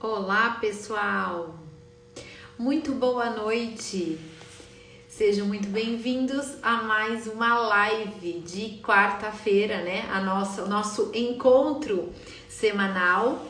Olá, pessoal! Muito boa noite! Sejam muito bem-vindos a mais uma live de quarta-feira, né? O nosso encontro semanal,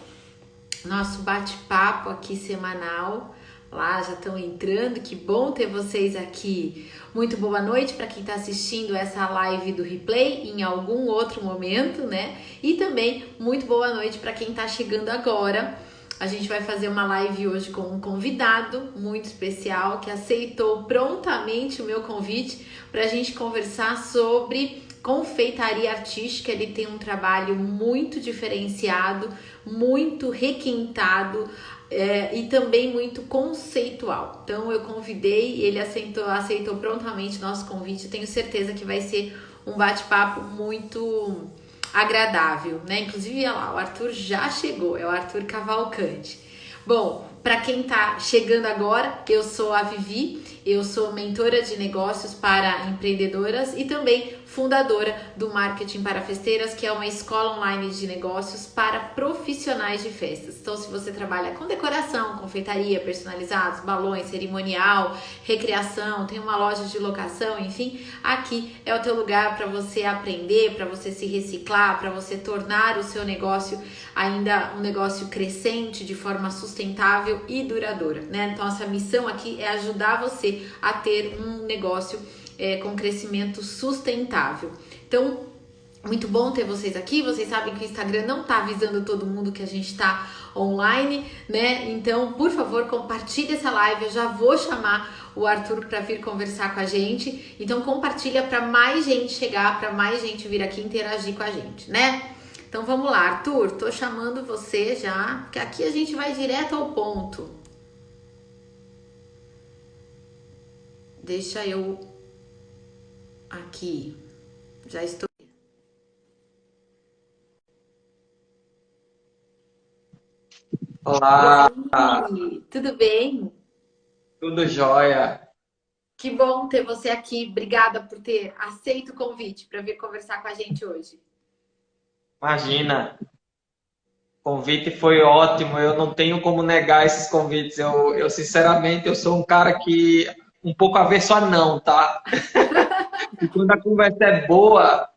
nosso bate-papo aqui semanal. Lá já estão entrando, que bom ter vocês aqui. Muito boa noite para quem está assistindo essa live do replay em algum outro momento, né? E também muito boa noite para quem está chegando agora. A gente vai fazer uma live hoje com um convidado muito especial que aceitou prontamente o meu convite para a gente conversar sobre confeitaria artística. Ele tem um trabalho muito diferenciado, muito requintado e também muito conceitual. Então eu convidei, ele aceitou prontamente nosso convite. Tenho certeza que vai ser um bate-papo muito agradável, né? Inclusive, olha lá, o Arthur já chegou, é o Arthur Cavalcante. Bom, para quem tá chegando agora, eu sou a Vivi, eu sou mentora de negócios para empreendedoras e também fundadora do Marketing para Festeiras, que é uma escola online de negócios para profissionais de festas. Então, se você trabalha com decoração, confeitaria, personalizados, balões, cerimonial, recreação, tem uma loja de locação, enfim, aqui é o teu lugar para você aprender, para você se reciclar, para você tornar o seu negócio ainda um negócio crescente de forma sustentável e duradoura, né? Então, essa missão aqui é ajudar você a ter um negócio com crescimento sustentável. Então, muito bom ter vocês aqui. Vocês sabem que o Instagram não tá avisando todo mundo que a gente tá online, né? Então, por favor, compartilhe essa live. Eu já vou chamar o Arthur para vir conversar com a gente. Então, compartilha para mais gente chegar, para mais gente vir aqui interagir com a gente, né? Então, vamos lá, Arthur. Tô chamando você já, porque aqui a gente vai direto ao ponto. Deixa eu aqui. Já estou. Olá, Oi, tudo bem? tudo jóia? Que bom ter você aqui. Obrigada por ter aceito o convite para vir conversar com a gente hoje. Imagina, o convite foi ótimo. Eu não tenho como negar esses convites. Sinceramente, eu sou um cara que um pouco avesso a não, tá? E quando a conversa é boa,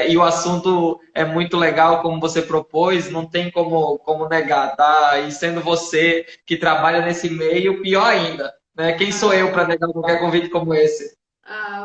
e o assunto é muito legal, como você propôs, não tem como negar, tá? E sendo você que trabalha nesse meio, pior ainda, né? Quem sou eu para negar qualquer convite como esse?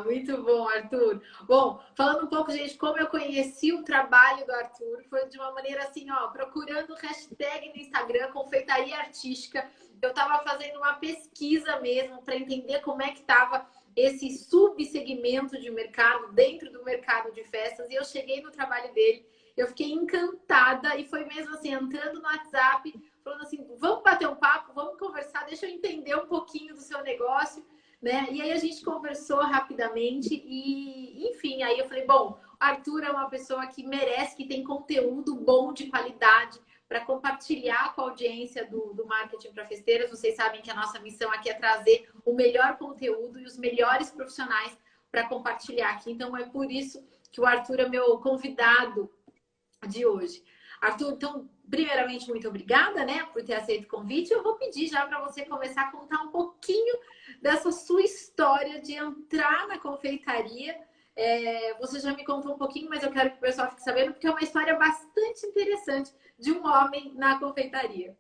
Muito bom, Arthur. Bom, falando um pouco, gente, como eu conheci o trabalho do Arthur, foi de uma maneira assim, ó, procurando hashtag no Instagram, confeitaria artística. Eu estava fazendo uma pesquisa mesmo para entender como é que estava esse subsegmento de mercado dentro do mercado de festas e eu cheguei no trabalho dele. Eu fiquei encantada e foi mesmo assim, entrando no WhatsApp, falando assim, vamos bater um papo, vamos conversar, deixa eu entender um pouquinho do seu negócio, né? E aí a gente conversou rapidamente e, enfim, aí eu falei, bom, o Arthur é uma pessoa que merece, que tem conteúdo bom de qualidade para compartilhar com a audiência do Marketing para Festeiras. Vocês sabem que a nossa missão aqui é trazer o melhor conteúdo e os melhores profissionais para compartilhar aqui. Então é por isso que o Arthur é meu convidado de hoje. Arthur, então, primeiramente, muito obrigada, né, por ter aceito o convite. Eu vou pedir já para você começar a contar um pouquinho dessa sua história de entrar na confeitaria. Você já me contou um pouquinho, mas eu quero que o pessoal fique sabendo, porque é uma história bastante interessante de um homem na confeitaria.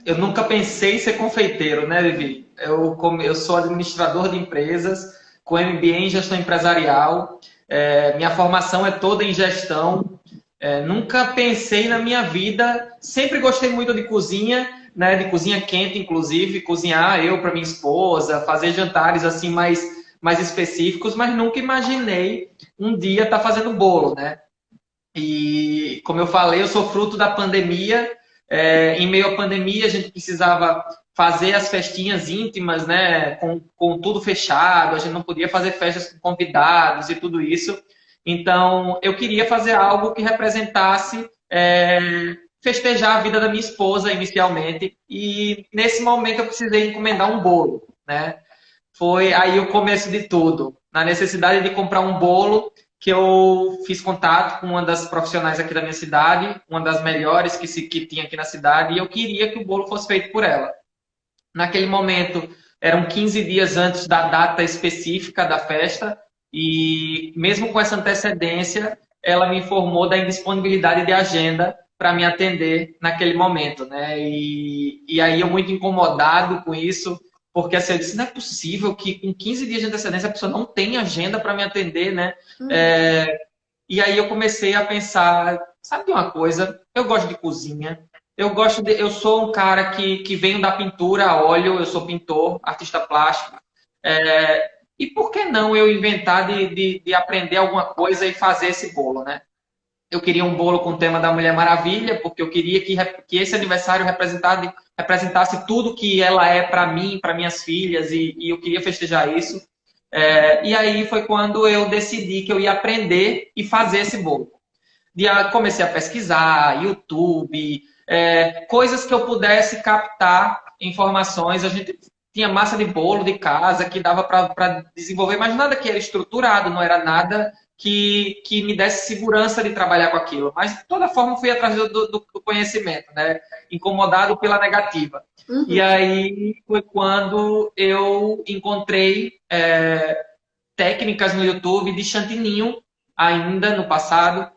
Eu nunca pensei em ser confeiteiro, né, Vivi? Eu sou administrador de empresas, com MBA em gestão empresarial. Minha formação é toda em gestão. Nunca pensei na minha vida. Sempre gostei muito de cozinha, né, de cozinha quente, inclusive, cozinhar eu para minha esposa, fazer jantares assim mais específicos, mas nunca imaginei um dia estar fazendo bolo, né? E, como eu falei, eu sou fruto da pandemia. Em meio à pandemia, a gente precisava fazer as festinhas íntimas, né? Com tudo fechado, a gente não podia fazer festas com convidados e tudo isso. Então, eu queria fazer algo que representasse festejar a vida da minha esposa inicialmente. E, nesse momento, eu precisei encomendar um bolo, né? Foi aí o começo de tudo. Na necessidade de comprar um bolo, que eu fiz contato com uma das profissionais aqui da minha cidade, uma das melhores que tinha aqui na cidade, e eu queria que o bolo fosse feito por ela. Naquele momento, eram 15 dias antes da data específica da festa, e mesmo com essa antecedência, ela me informou da indisponibilidade de agenda para me atender naquele momento, né? E aí eu muito incomodado com isso, porque assim, eu disse, não é possível que com 15 dias de antecedência a pessoa não tenha agenda para me atender, né? E aí eu comecei a pensar, sabe de uma coisa? Eu gosto de cozinha, eu sou um cara que venho da pintura a óleo, eu sou pintor, artista plástico. E por que não eu inventar de aprender alguma coisa e fazer esse bolo, né? Eu queria um bolo com o tema da Mulher Maravilha, porque eu queria que esse aniversário representasse tudo que ela é para mim, para minhas filhas, e eu queria festejar isso. E aí foi quando eu decidi que eu ia aprender e fazer esse bolo. Comecei a pesquisar, YouTube, coisas que eu pudesse captar informações. A gente tinha massa de bolo de casa que dava para desenvolver, mas nada que era estruturado, não era nada que me desse segurança de trabalhar com aquilo. Mas, de toda forma, fui atrás do conhecimento, né? Incomodado pela negativa. E aí foi quando eu encontrei técnicas no YouTube de chantininho, ainda no passado,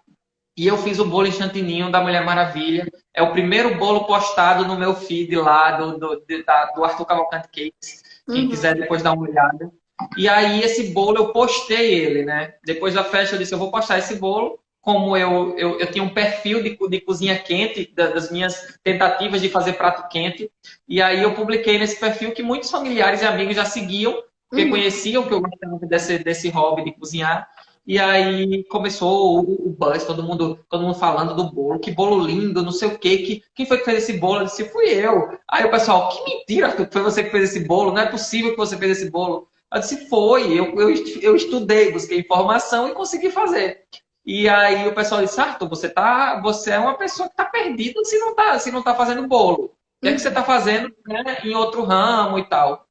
e eu fiz o bolo em chantininho da Mulher Maravilha. É o primeiro bolo postado no meu feed lá do Arthur Cavalcante Cakes. Quem quiser depois dar uma olhada. E aí esse bolo eu postei ele, né? Depois da festa eu disse, eu vou postar esse bolo. Como eu tinha um perfil de cozinha quente, das minhas tentativas de fazer prato quente. E aí eu publiquei nesse perfil que muitos familiares e amigos já seguiam, porque conheciam que eu gostava desse hobby de cozinhar. E aí começou o buzz, todo mundo falando do bolo, que bolo lindo, não sei o quê. Quem foi que fez esse bolo? Eu disse, fui eu. Aí o pessoal, que mentira, Arthur, foi você que fez esse bolo, não é possível que você fez esse bolo. Eu disse, foi, eu estudei, busquei informação e consegui fazer. E aí o pessoal disse, Arthur, você é uma pessoa que está perdida se não tá fazendo bolo. O que é que você está fazendo, né, em outro ramo e tal?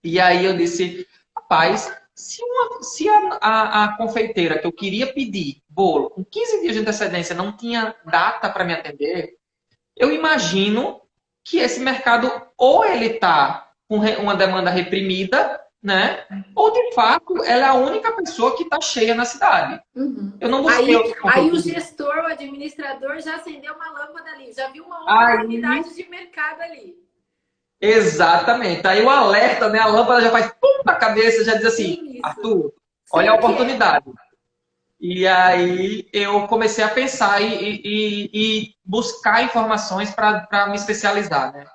E aí eu disse, rapaz, se a confeiteira que eu queria pedir bolo com 15 dias de antecedência não tinha data para me atender, eu imagino que esse mercado ou ele está com uma demanda reprimida, né? Ou de fato ela é a única pessoa que está cheia na cidade. Eu não busquei aí o gestor, o administrador já acendeu uma lâmpada ali, já viu uma oportunidade de mercado ali. Exatamente. Aí o alerta, né? A lâmpada já faz pum na cabeça, já diz assim, Arthur, olha a oportunidade. E aí eu comecei a pensar e buscar informações para me especializar, né?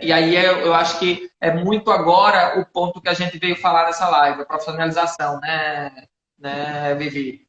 E aí eu acho que é muito agora o ponto que a gente veio falar nessa live, a profissionalização, né, Vivi?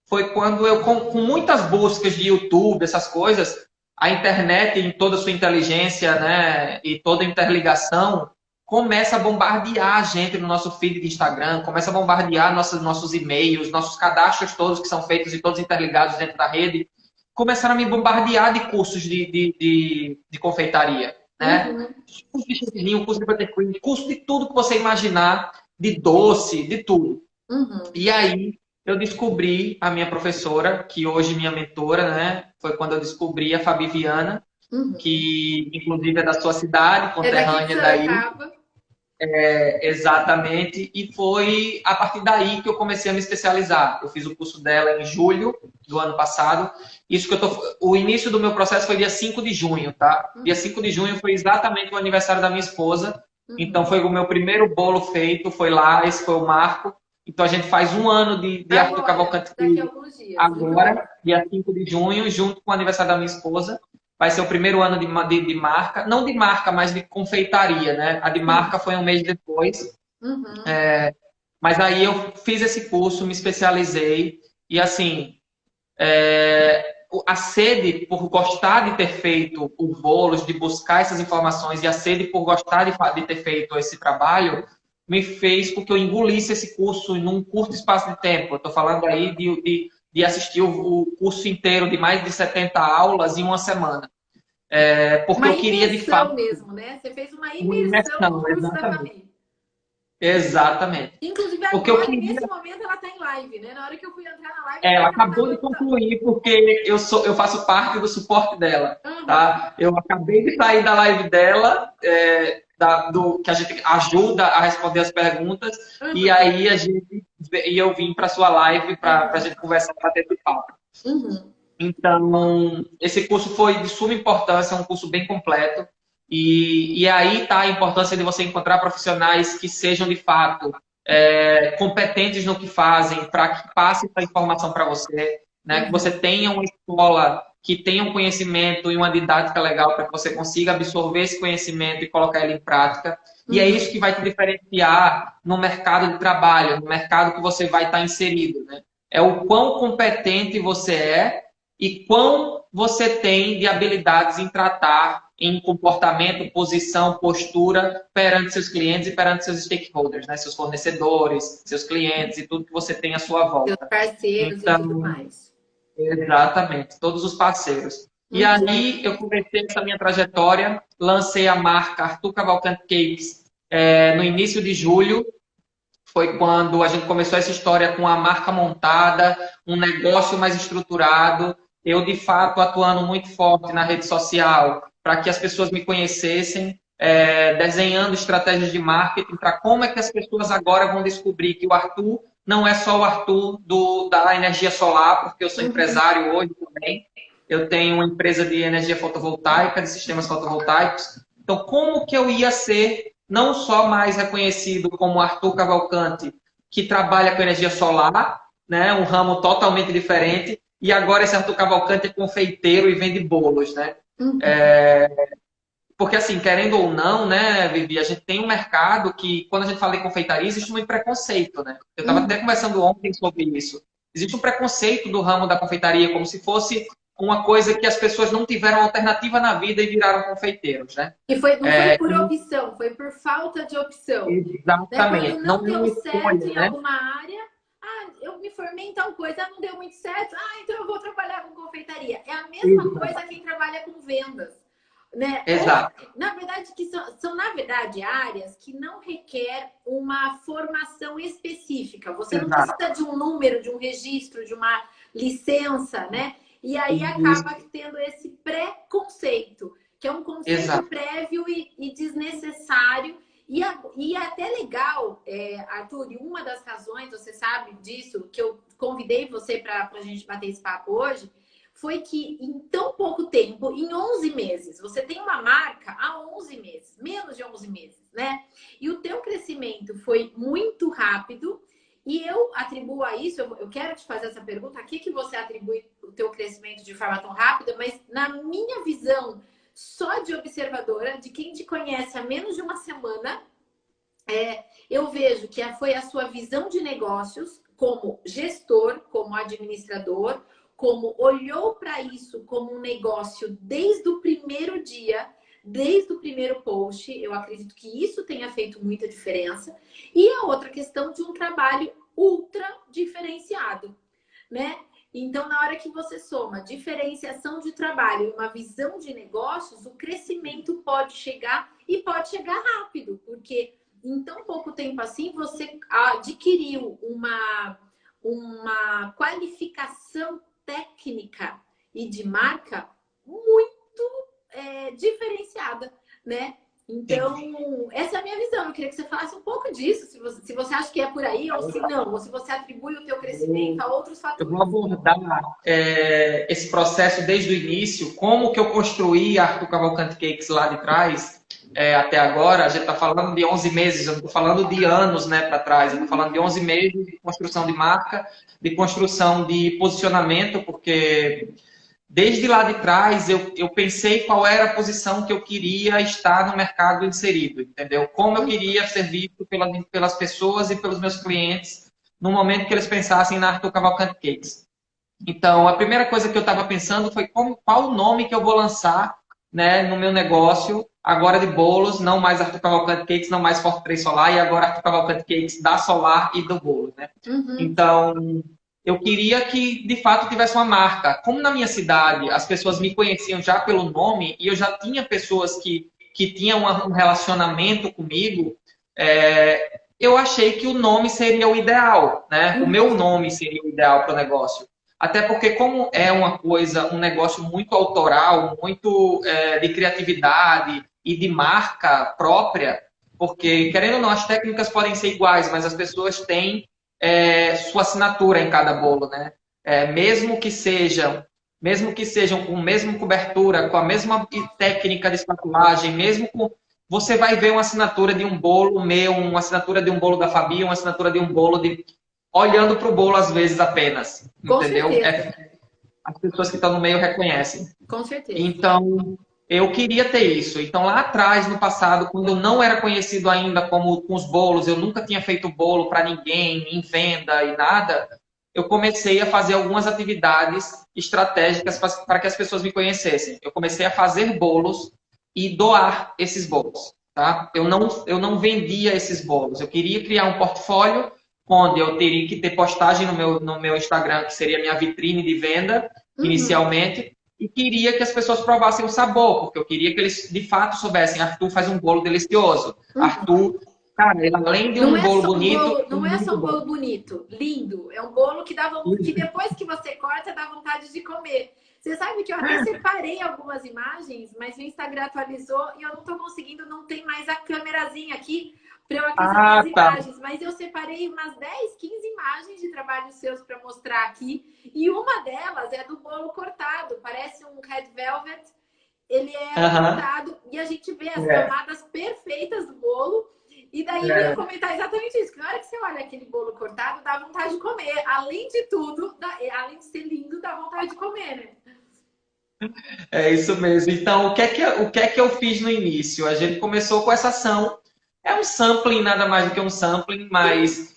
Foi quando eu, com muitas buscas de YouTube, essas coisas, a internet em toda a sua inteligência, né, e toda a interligação, começa a bombardear a gente no nosso feed de Instagram, começa a bombardear nossos e-mails, nossos cadastros todos que são feitos e todos interligados dentro da rede, começaram a me bombardear de cursos de confeitaria, né? Curso de chantilly, curso de buttercream, curso de tudo que você imaginar, de doce, de tudo. E aí eu descobri a minha professora, que hoje minha mentora, né? Foi quando eu descobri a Fabi Viana, que inclusive é da sua cidade, conterrânea daí. Exatamente, e foi a partir daí que eu comecei a me especializar. Eu fiz o curso dela em julho do ano passado. O início do meu processo foi dia 5 de junho, tá? Dia 5 de junho foi exatamente o aniversário da minha esposa. Então foi o meu primeiro bolo feito, foi lá, esse foi o marco. Então a gente faz um ano de Arthur Cavalcante agora, dia 5 de junho, junto com o aniversário da minha esposa. Vai ser o primeiro ano de marca, não de marca, mas de confeitaria, né? A de marca foi um mês depois. Mas aí eu fiz esse curso, me especializei e assim, a sede por gostar de ter feito os bolos, de buscar essas informações e a sede por gostar de ter feito esse trabalho me fez com que eu engolisse esse curso num curto espaço de tempo. Eu estou falando aí de assistir o curso inteiro de mais de 70 aulas em uma semana. Porque eu queria, de fato... mesmo, né? Você fez uma imersão no curso da Fabi. Exatamente. Inclusive, Porque eu agora, queria... nesse momento, ela está em live, né? Na hora que eu fui entrar na live, Ela ela acabou de estava... concluir, porque eu faço parte do suporte dela, Uhum, tá? Eu acabei de sair da live dela, que a gente ajuda a responder as perguntas, e uhum, aí eu vim para sua live para a uhum, gente conversar, para ter esse papo. uhum. Então, esse curso foi de suma importância, é um curso bem completo. E aí está a importância de você encontrar profissionais que sejam, de fato, competentes no que fazem, para que passe essa informação para você, né? Que você tenha uma escola que tenha um conhecimento e uma didática legal para que você consiga absorver esse conhecimento e colocar ele em prática. E é Uhum. isso que vai te diferenciar no mercado de trabalho, no mercado que você vai estar inserido, né? É o quão competente você é e quão você tem de habilidades em tratar em comportamento, posição, postura perante seus clientes e perante seus stakeholders, né? Seus fornecedores, seus clientes e tudo que você tem à sua Seus volta. parceiros e tudo Então, mais. exatamente, todos os parceiros. E Uhum. aí eu comecei essa minha trajetória, lancei a marca Arthur Cavalcante Cakes no início de julho. Foi quando a gente começou essa história com a marca montada, um negócio mais estruturado. Eu, de fato, atuando muito forte na rede social para que as pessoas me conhecessem, desenhando estratégias de marketing para como é que as pessoas agora vão descobrir que o Arthur não é só o Arthur da energia solar, porque eu sou Uhum. empresário hoje também. Eu tenho uma empresa de energia fotovoltaica, de sistemas fotovoltaicos. Então, como que eu ia ser não só mais reconhecido como Arthur Cavalcante, que trabalha com energia solar, né, um ramo totalmente diferente, e agora esse Arthur Cavalcante é confeiteiro e vende bolos, né? Uhum. Porque, assim, querendo ou não, né, Vivi, a gente tem um mercado que, quando a gente fala em confeitaria, existe muito preconceito, né? Eu estava até Uhum. conversando ontem sobre isso. Existe um preconceito do ramo da confeitaria, como se fosse uma coisa que as pessoas não tiveram alternativa na vida e viraram confeiteiros, né? E foi, não foi por E opção, foi por falta de opção. Né? Quando exatamente. Não não é deu uma certo escolha, em né? alguma área, eu me formei em tal coisa, não deu muito certo, então eu vou trabalhar com confeitaria. É a mesma coisa quem trabalha com vendas. Né? Ou, Exato. na verdade, que são, na verdade, áreas que não requer uma formação específica. Você não Exato. precisa de um número, de um registro, de uma licença, né? E aí Isso. acaba tendo esse preconceito, que é um conceito Exato. prévio e desnecessário. E é até legal, Arthur, e uma das razões, você sabe disso, que eu convidei você para a gente bater esse papo hoje, foi que em tão pouco tempo, em 11 meses, você tem uma marca há 11 meses, menos de 11 meses, né? E o teu crescimento foi muito rápido e eu atribuo a isso, eu quero te fazer essa pergunta, a que você atribui o teu crescimento de forma tão rápida, mas na minha visão, só de observadora, de quem te conhece há menos de uma semana, eu vejo que foi a sua visão de negócios como gestor, como administrador, como olhou para isso como um negócio desde o primeiro dia, desde o primeiro post. Eu acredito que isso tenha feito muita diferença. E a outra questão de um trabalho ultra diferenciado, né? Então, na hora que você soma diferenciação de trabalho e uma visão de negócios, o crescimento pode chegar e pode chegar rápido, porque em tão pouco tempo assim você adquiriu uma qualificação técnica e de marca muito diferenciada, né? Então, essa é a minha visão. Eu queria que você falasse um pouco disso, se você acha que é por aí ou se não, ou se você atribui o teu crescimento a outros Eu vou fatores. abordar esse processo desde o início, como que eu construí a Arthur Cavalcante Cakes lá de trás, até agora. A gente está falando de 11 meses, eu não estou falando de anos, né, para trás, eu estou falando de 11 meses de construção de marca, de construção de posicionamento, porque desde lá de trás eu pensei qual era a posição que eu queria estar no mercado inserido, entendeu? Como eu queria ser visto pelas pessoas e pelos meus clientes no momento que eles pensassem na Arthur Cavalcante Cakes. Então, a primeira coisa que eu estava pensando foi qual o nome que eu vou lançar, né, no meu negócio, agora de bolos, não mais Arthur Cavalcante Cakes, não mais Forte 3 Solar, e agora Arthur Cavalcante Cakes da Solar e do bolo, né? Uhum. Então, eu queria que, de fato, tivesse uma marca. Como na minha cidade as pessoas me conheciam já pelo nome e eu já tinha pessoas que tinham um relacionamento comigo, eu achei que o nome seria o ideal, né? O meu nome seria o ideal para o negócio. Até porque, como é uma coisa, um negócio muito autoral, muito de criatividade e de marca própria, porque, querendo ou não, as técnicas podem ser iguais, mas as pessoas têm sua assinatura em cada bolo, né? Mesmo que sejam com a mesma cobertura, com a mesma técnica de espatulagem, mesmo com você vai ver uma assinatura de um bolo meu, uma assinatura de um bolo da Fabi, uma assinatura de um bolo de olhando para o bolo às vezes apenas, Com entendeu? certeza. As pessoas que estão no meio reconhecem. Com certeza. Então, eu queria ter isso. Então, lá atrás, no passado, quando eu não era conhecido ainda como com os bolos, eu nunca tinha feito bolo para ninguém, em venda e nada, eu comecei a fazer algumas atividades estratégicas para que as pessoas me conhecessem. Eu comecei a fazer bolos e doar esses bolos. Tá? Eu não vendia esses bolos. Eu queria criar um portfólio onde eu teria que ter postagem no meu Instagram, que seria a minha vitrine de venda, inicialmente, e queria que as pessoas provassem o sabor, porque eu queria que eles, de fato, soubessem, Arthur faz um bolo delicioso. Arthur, cara, ele, além de um bolo bonito... Não é só um bolo bonito, lindo. É um bolo que que depois que você corta, dá vontade de comer. Você sabe que eu até separei algumas imagens, mas o Instagram atualizou e eu não estou conseguindo, não tem mais a câmerazinha aqui para eu aquisicionar as imagens. Mas eu separei umas 10, 15 imagens de trabalhos seus para mostrar aqui. E uma delas é do bolo cortado. Parece um red velvet. Ele é cortado e a gente vê as camadas perfeitas do bolo. E daí eu ia comentar exatamente isso, que na hora que você olha aquele bolo cortado, dá vontade de comer. Além de tudo, além de ser lindo, dá vontade de comer, né? É isso mesmo. Então, o que é que eu fiz no início? A gente começou com essa ação. É um sampling, nada mais do que um sampling, mas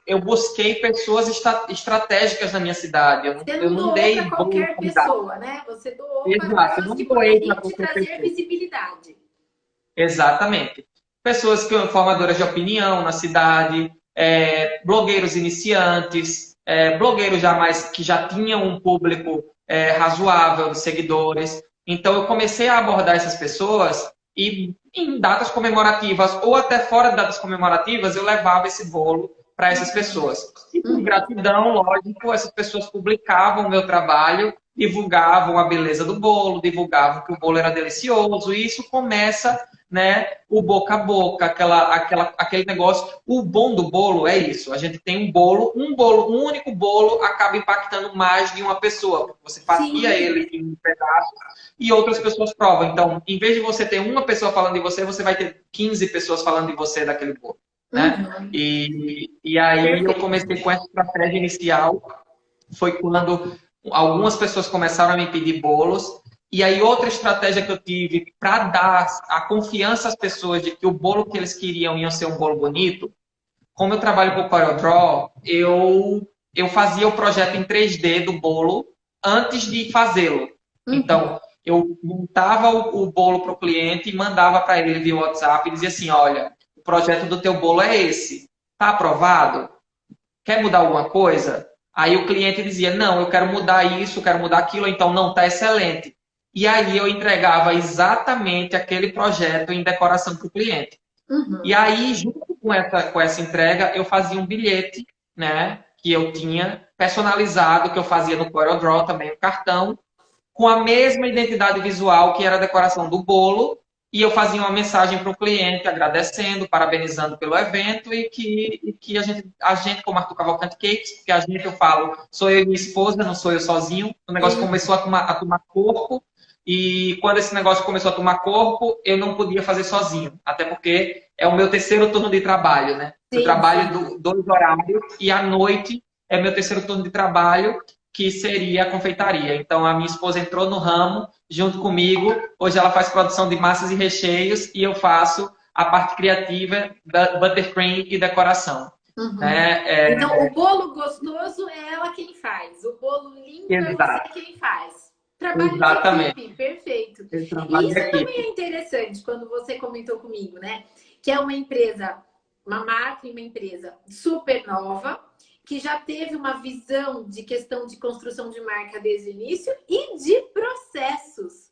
eu busquei pessoas estratégicas na minha cidade. Eu não dei para qualquer pessoa, né? Você doou para pessoas que poderiam te trazer visibilidade. Exatamente. Pessoas que são formadoras de opinião na cidade, blogueiros iniciantes, blogueiros que já tinham um público razoável de seguidores. Então, eu comecei a abordar essas pessoas e em datas comemorativas ou até fora de datas comemorativas, eu levava esse bolo para essas pessoas. E por gratidão, lógico, essas pessoas publicavam o meu trabalho, divulgavam a beleza do bolo, divulgavam que o bolo era delicioso, e isso começa, né, o boca a boca, aquele negócio. O bom do bolo é isso, a gente tem um único bolo acaba impactando mais de uma pessoa, porque você fatia ele em um pedaço e outras pessoas provam. Então, em vez de você ter uma pessoa falando de você, você vai ter 15 pessoas falando de você daquele bolo. Né? E aí eu comecei com essa estratégia inicial, foi quando algumas pessoas começaram a me pedir bolos, e aí outra estratégia que eu tive para dar a confiança às pessoas de que o bolo que eles queriam ia ser um bolo bonito, como eu trabalho com o CorelDRAW, eu fazia o projeto em 3D do bolo antes de fazê-lo. Então, eu montava o bolo para o cliente e mandava para ele via WhatsApp e dizia assim, olha, o projeto do teu bolo é esse, tá aprovado? Quer mudar alguma coisa? Aí o cliente dizia, não, eu quero mudar isso, eu quero mudar aquilo, então não, tá excelente. E aí eu entregava exatamente aquele projeto em decoração para o cliente. E aí, junto com essa entrega, eu fazia um bilhete, né, que eu tinha personalizado, que eu fazia no CorelDRAW também, o cartão, com a mesma identidade visual que era a decoração do bolo, e eu fazia uma mensagem para o cliente agradecendo, parabenizando pelo evento e que a gente como Arthur Cavalcante Cakes, porque a gente, eu falo, sou eu e minha esposa, não sou eu sozinho, o negócio começou a tomar corpo, e quando esse negócio começou a tomar corpo, eu não podia fazer sozinho, até porque é o meu terceiro turno de trabalho, né? Eu trabalho 2 horários e à noite é meu terceiro turno de trabalho, que seria a confeitaria. Então, a minha esposa entrou no ramo junto comigo. Hoje ela faz produção de massas e recheios e eu faço a parte criativa da buttercream e decoração. Então, o bolo gostoso é ela quem faz. O bolo lindo é você quem faz. Trabalho de equipe, perfeito. E isso também é interessante, quando você comentou comigo, né? Que é uma empresa, uma marca e uma empresa super nova, que já teve uma visão de questão de construção de marca desde o início e de processos.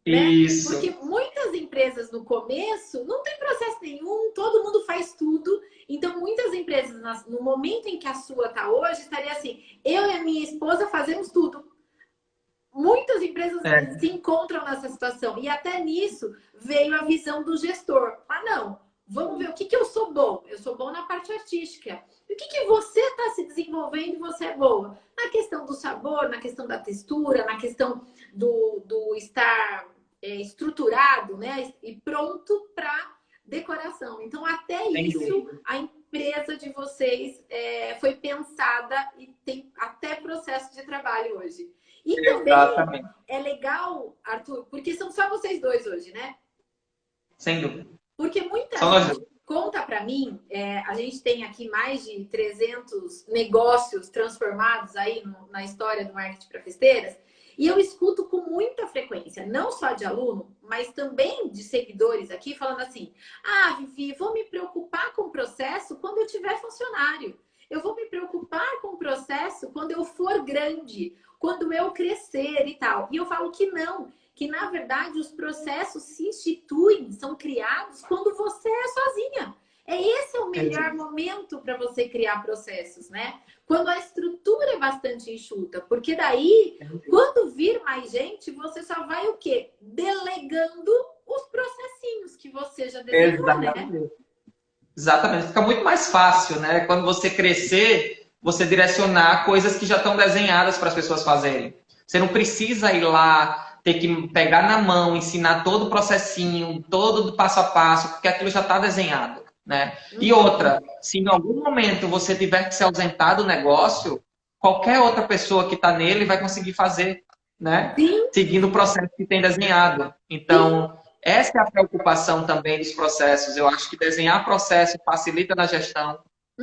Né? Isso. Porque muitas empresas no começo não tem processo nenhum, todo mundo faz tudo. Então, muitas empresas, no momento em que a sua está hoje, estaria assim, eu e a minha esposa fazemos tudo. Muitas empresas se encontram nessa situação. E até nisso veio a visão do gestor. Ah, não, vamos ver o que eu sou bom. Eu sou bom na parte artística. E o que você está se desenvolvendo e você é boa? Na questão do sabor, na questão da textura, na questão do estar estruturado, né? E pronto para decoração. Então, até isso, a empresa de vocês foi pensada e tem até processo de trabalho hoje. E também é legal, Arthur, porque são só vocês dois hoje, né? Sem dúvida. Porque muita gente conta para mim, a gente tem aqui mais de 300 negócios transformados aí na história do marketing para festeiras, e eu escuto com muita frequência, não só de aluno, mas também de seguidores aqui, falando assim, ah, Vivi, vou me preocupar com o processo quando eu tiver funcionário. Eu vou me preocupar com o processo quando eu for grande, quando eu crescer e tal. E eu falo que não, que na verdade os processos se instituem, são criados quando você é sozinha. Esse é o melhor momento para você criar processos, né? Quando a estrutura é bastante enxuta, porque daí, quando vir mais gente, você só vai o quê? Delegando os processinhos que você já desenhou, né? Exatamente, fica muito mais fácil, né? Quando você crescer, você direcionar coisas que já estão desenhadas para as pessoas fazerem. Você não precisa ir lá, ter que pegar na mão, ensinar todo o processinho, todo do passo a passo, porque aquilo já está desenhado, né? E outra, se em algum momento você tiver que se ausentar do negócio, qualquer outra pessoa que está nele vai conseguir fazer, né? Seguindo o processo que tem desenhado. Então, essa é a preocupação também dos processos. Eu acho que desenhar processo facilita na gestão,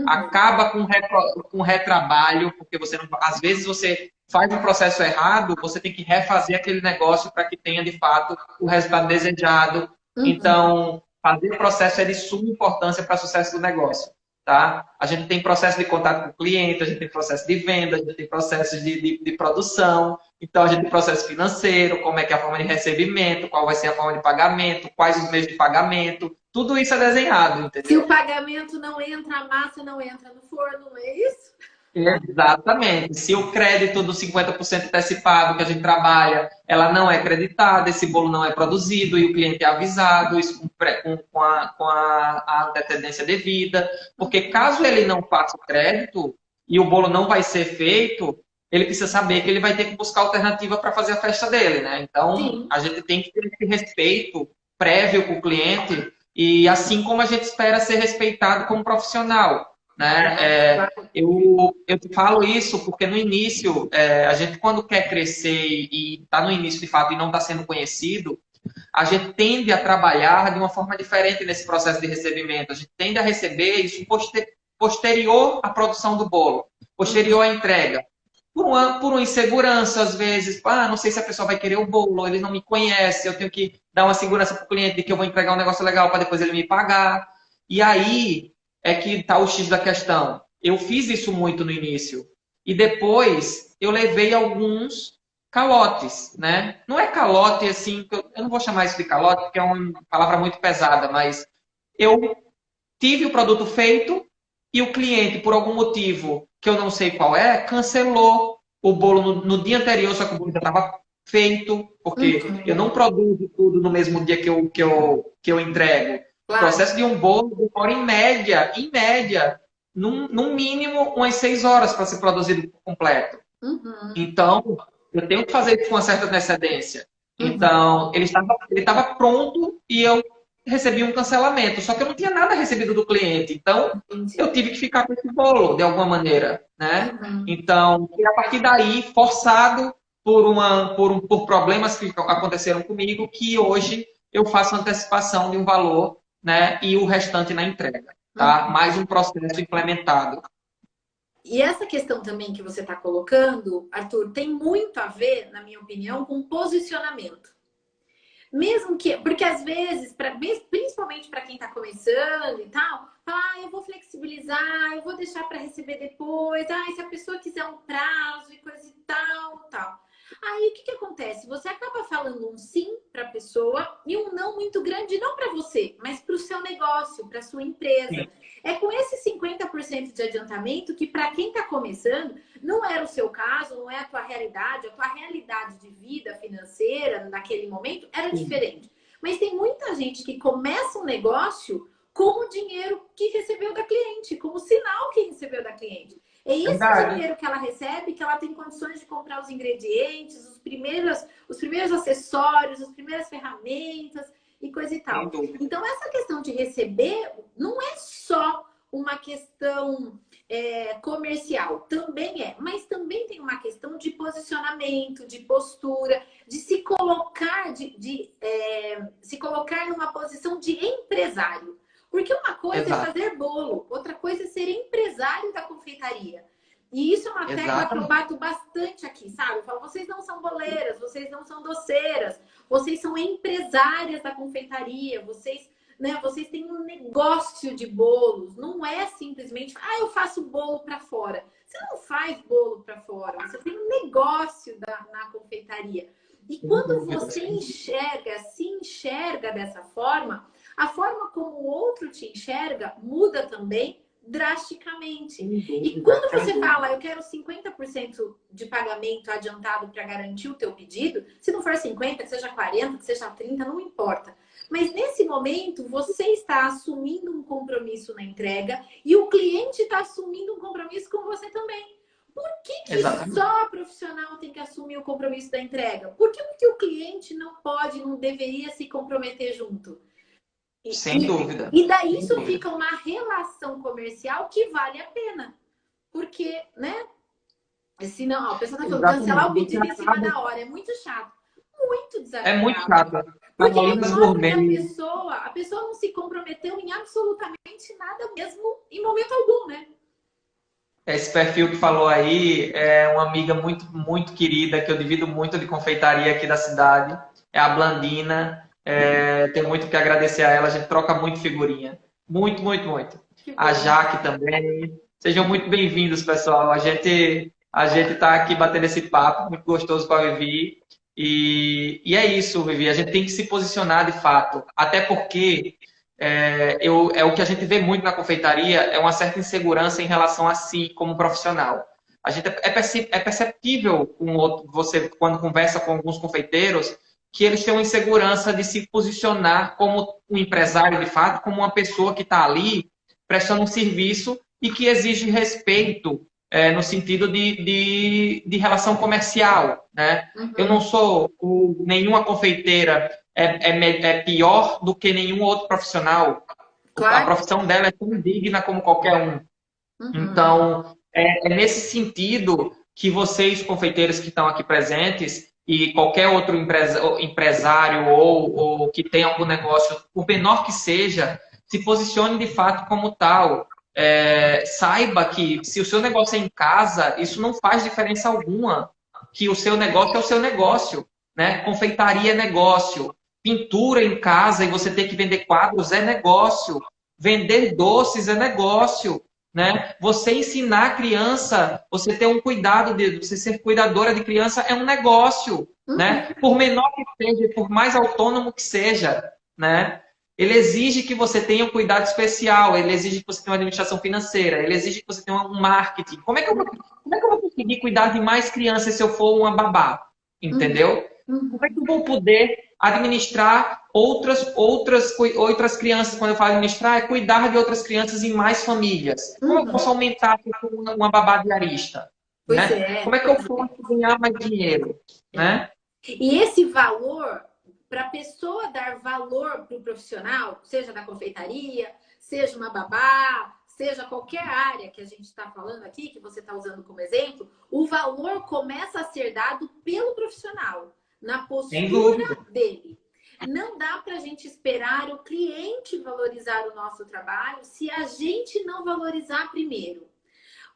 acaba com retrabalho, porque você não, às vezes você faz um processo errado, você tem que refazer aquele negócio para que tenha, de fato, o resultado desejado. Então, fazer o processo é de suma importância para o sucesso do negócio. Tá? A gente tem processo de contato com o cliente, a gente tem processo de venda, a gente tem processo de produção, então a gente tem processo financeiro, como é que é a forma de recebimento, qual vai ser a forma de pagamento, quais os meios de pagamento, tudo isso é desenhado, entendeu? Se o pagamento não entra, a massa não entra no forno, não é isso? Exatamente. Se o crédito do 50% antecipado que a gente trabalha, ela não é creditada, esse bolo não é produzido e o cliente é avisado, isso com a antecedência devida, porque caso ele não faça o crédito e o bolo não vai ser feito, ele precisa saber que ele vai ter que buscar alternativa para fazer a festa dele, né? Então, a gente tem que ter esse respeito prévio com o cliente e assim como a gente espera ser respeitado como profissional. Né? Eu falo isso porque no início, a gente quando quer crescer e está no início de fato e não está sendo conhecido, a gente tende a trabalhar de uma forma diferente nesse processo de recebimento. A gente tende a receber isso posterior à produção do bolo, posterior à entrega. Por uma insegurança, às vezes, não sei se a pessoa vai querer o bolo, ele não me conhece, eu tenho que dar uma segurança para o cliente de que eu vou entregar um negócio legal para depois ele me pagar. E aí é que está o X da questão. Eu fiz isso muito no início. E depois eu levei alguns calotes, né? Não é calote assim, eu não vou chamar isso de calote, porque é uma palavra muito pesada, mas eu tive o produto feito e o cliente, por algum motivo que eu não sei qual é, cancelou o bolo no dia anterior, só que o bolo já estava feito, porque eu não produzo tudo no mesmo dia que eu entrego. Claro. O processo de um bolo demora em média, no mínimo, umas 6 horas para ser produzido completo. Então, eu tenho que fazer isso com uma certa antecedência. Então, ele estava pronto e eu recebi um cancelamento. Só que eu não tinha nada recebido do cliente. Então, eu tive que ficar com esse bolo, de alguma maneira. Né? Então, e a partir daí, forçado por problemas que aconteceram comigo, que hoje eu faço antecipação de um valor, né, e o restante na entrega, tá? Mais um processo implementado. E essa questão também que você está colocando, Arthur, tem muito a ver, na minha opinião, com posicionamento. Mesmo que, porque às vezes, principalmente para quem está começando e tal, fala, eu vou flexibilizar, eu vou deixar para receber depois, se a pessoa quiser um prazo e coisa e tal, tal. Aí o que acontece? Você acaba falando um sim para a pessoa e um não muito grande, não para você, mas para o seu negócio, para a sua empresa. Sim. É com esse 50% de adiantamento que, para quem está começando, não era o seu caso, não é a tua realidade de vida financeira naquele momento era diferente. Mas tem muita gente que começa um negócio com o dinheiro que recebeu da cliente, com o sinal que recebeu da cliente. É esse Verdade. dinheiro que ela recebe, que ela tem condições de comprar os ingredientes, os primeiros acessórios, as primeiras ferramentas e coisa e Sem tal. dúvida. Então, essa questão de receber não é só uma questão comercial, também é, mas também tem uma questão de posicionamento, de postura, de se colocar, se colocar numa posição de empresário. Porque uma coisa é Exato. fazer bolo, outra coisa é ser empresário da confeitaria. E isso é uma tecla que eu Exatamente. bato bastante aqui, sabe? Eu falo, vocês não são boleiras, vocês não são doceiras, vocês são empresárias da confeitaria, vocês, né, vocês têm um negócio de bolos. Não é simplesmente, eu faço bolo para fora. Você não faz bolo para fora, você tem um negócio na confeitaria. E Sem quando dúvida. você se enxerga dessa forma, a forma como o outro te enxerga muda também drasticamente. Sem E dúvida. quando Sem você dúvida. fala, eu quero 50% de pagamento adiantado para garantir o teu pedido, se não for 50, que seja 40, que seja 30, não importa. Mas nesse momento, você está assumindo um compromisso na entrega e o cliente está assumindo um compromisso com você também. Por que Exatamente. só a profissional tem que assumir o compromisso da entrega? Por que o cliente não pode, não deveria se comprometer junto? Sem dúvida. E daí Sem isso dúvida. fica uma relação comercial que vale a pena. Porque, né? Senão, a pessoa tá falando, cancelar o Exatamente. Você pedido em cima acaba... da hora. É muito chato. Muito É muito desagradável. chato. Porque aí Carolinas mostra que Gourmet. a pessoa não se comprometeu em absolutamente nada mesmo, em momento algum, né? Esse perfil que falou aí é uma amiga muito, muito querida, que eu divido muito de confeitaria aqui da cidade. É a Blandina. Tenho muito que agradecer a ela. A gente troca muito figurinha. Muito, muito, muito. Que A bom. Jaque também. Sejam muito bem-vindos, pessoal. A gente está aqui batendo esse papo muito gostoso com a Vivi. E é isso, Vivi. A gente tem que se posicionar de fato. Até porque é o que a gente vê muito na confeitaria, é uma certa insegurança em relação a si como profissional. É perceptível você, quando conversa com alguns confeiteiros, que eles têm uma insegurança de se posicionar como um empresário de fato, como uma pessoa que está ali prestando um serviço e que exige respeito no sentido de relação comercial, né? Eu não sou nenhuma confeiteira é pior do que nenhum outro profissional. A Claro. profissão dela é tão digna como qualquer um. Então, é nesse sentido que vocês, confeiteiros que estão aqui presentes, e qualquer outro empresário ou que tenha algum negócio, por menor que seja, se posicione de fato como tal. Saiba que se o seu negócio é em casa, isso não faz diferença alguma. Que o seu negócio é o seu negócio, né? Confeitaria é negócio. Pintura em casa e você ter que vender quadros é negócio. Vender doces é negócio, né? Você ensinar a criança, você ter um cuidado de você ser cuidadora de criança é um negócio, né? Por menor que seja, por mais autônomo que seja, né? Ele exige que você tenha um cuidado especial, ele exige que você tenha uma administração financeira, ele exige que você tenha um marketing. Como é que eu vou conseguir cuidar de mais crianças se eu for uma babá? Entendeu? Como é que eu vou poder administrar outras crianças? Quando eu falo administrar, é cuidar de outras crianças em mais famílias. Como eu posso aumentar uma babá diarista? Pois Né? é. Como é que eu posso ganhar mais dinheiro? Né? E esse valor, para a pessoa dar valor para o profissional, seja da confeitaria, seja uma babá, seja qualquer área que a gente está falando aqui, que você está usando como exemplo, o valor começa a ser dado pelo profissional, na postura dele. Não dá para a gente esperar o cliente valorizar o nosso trabalho se a gente não valorizar primeiro.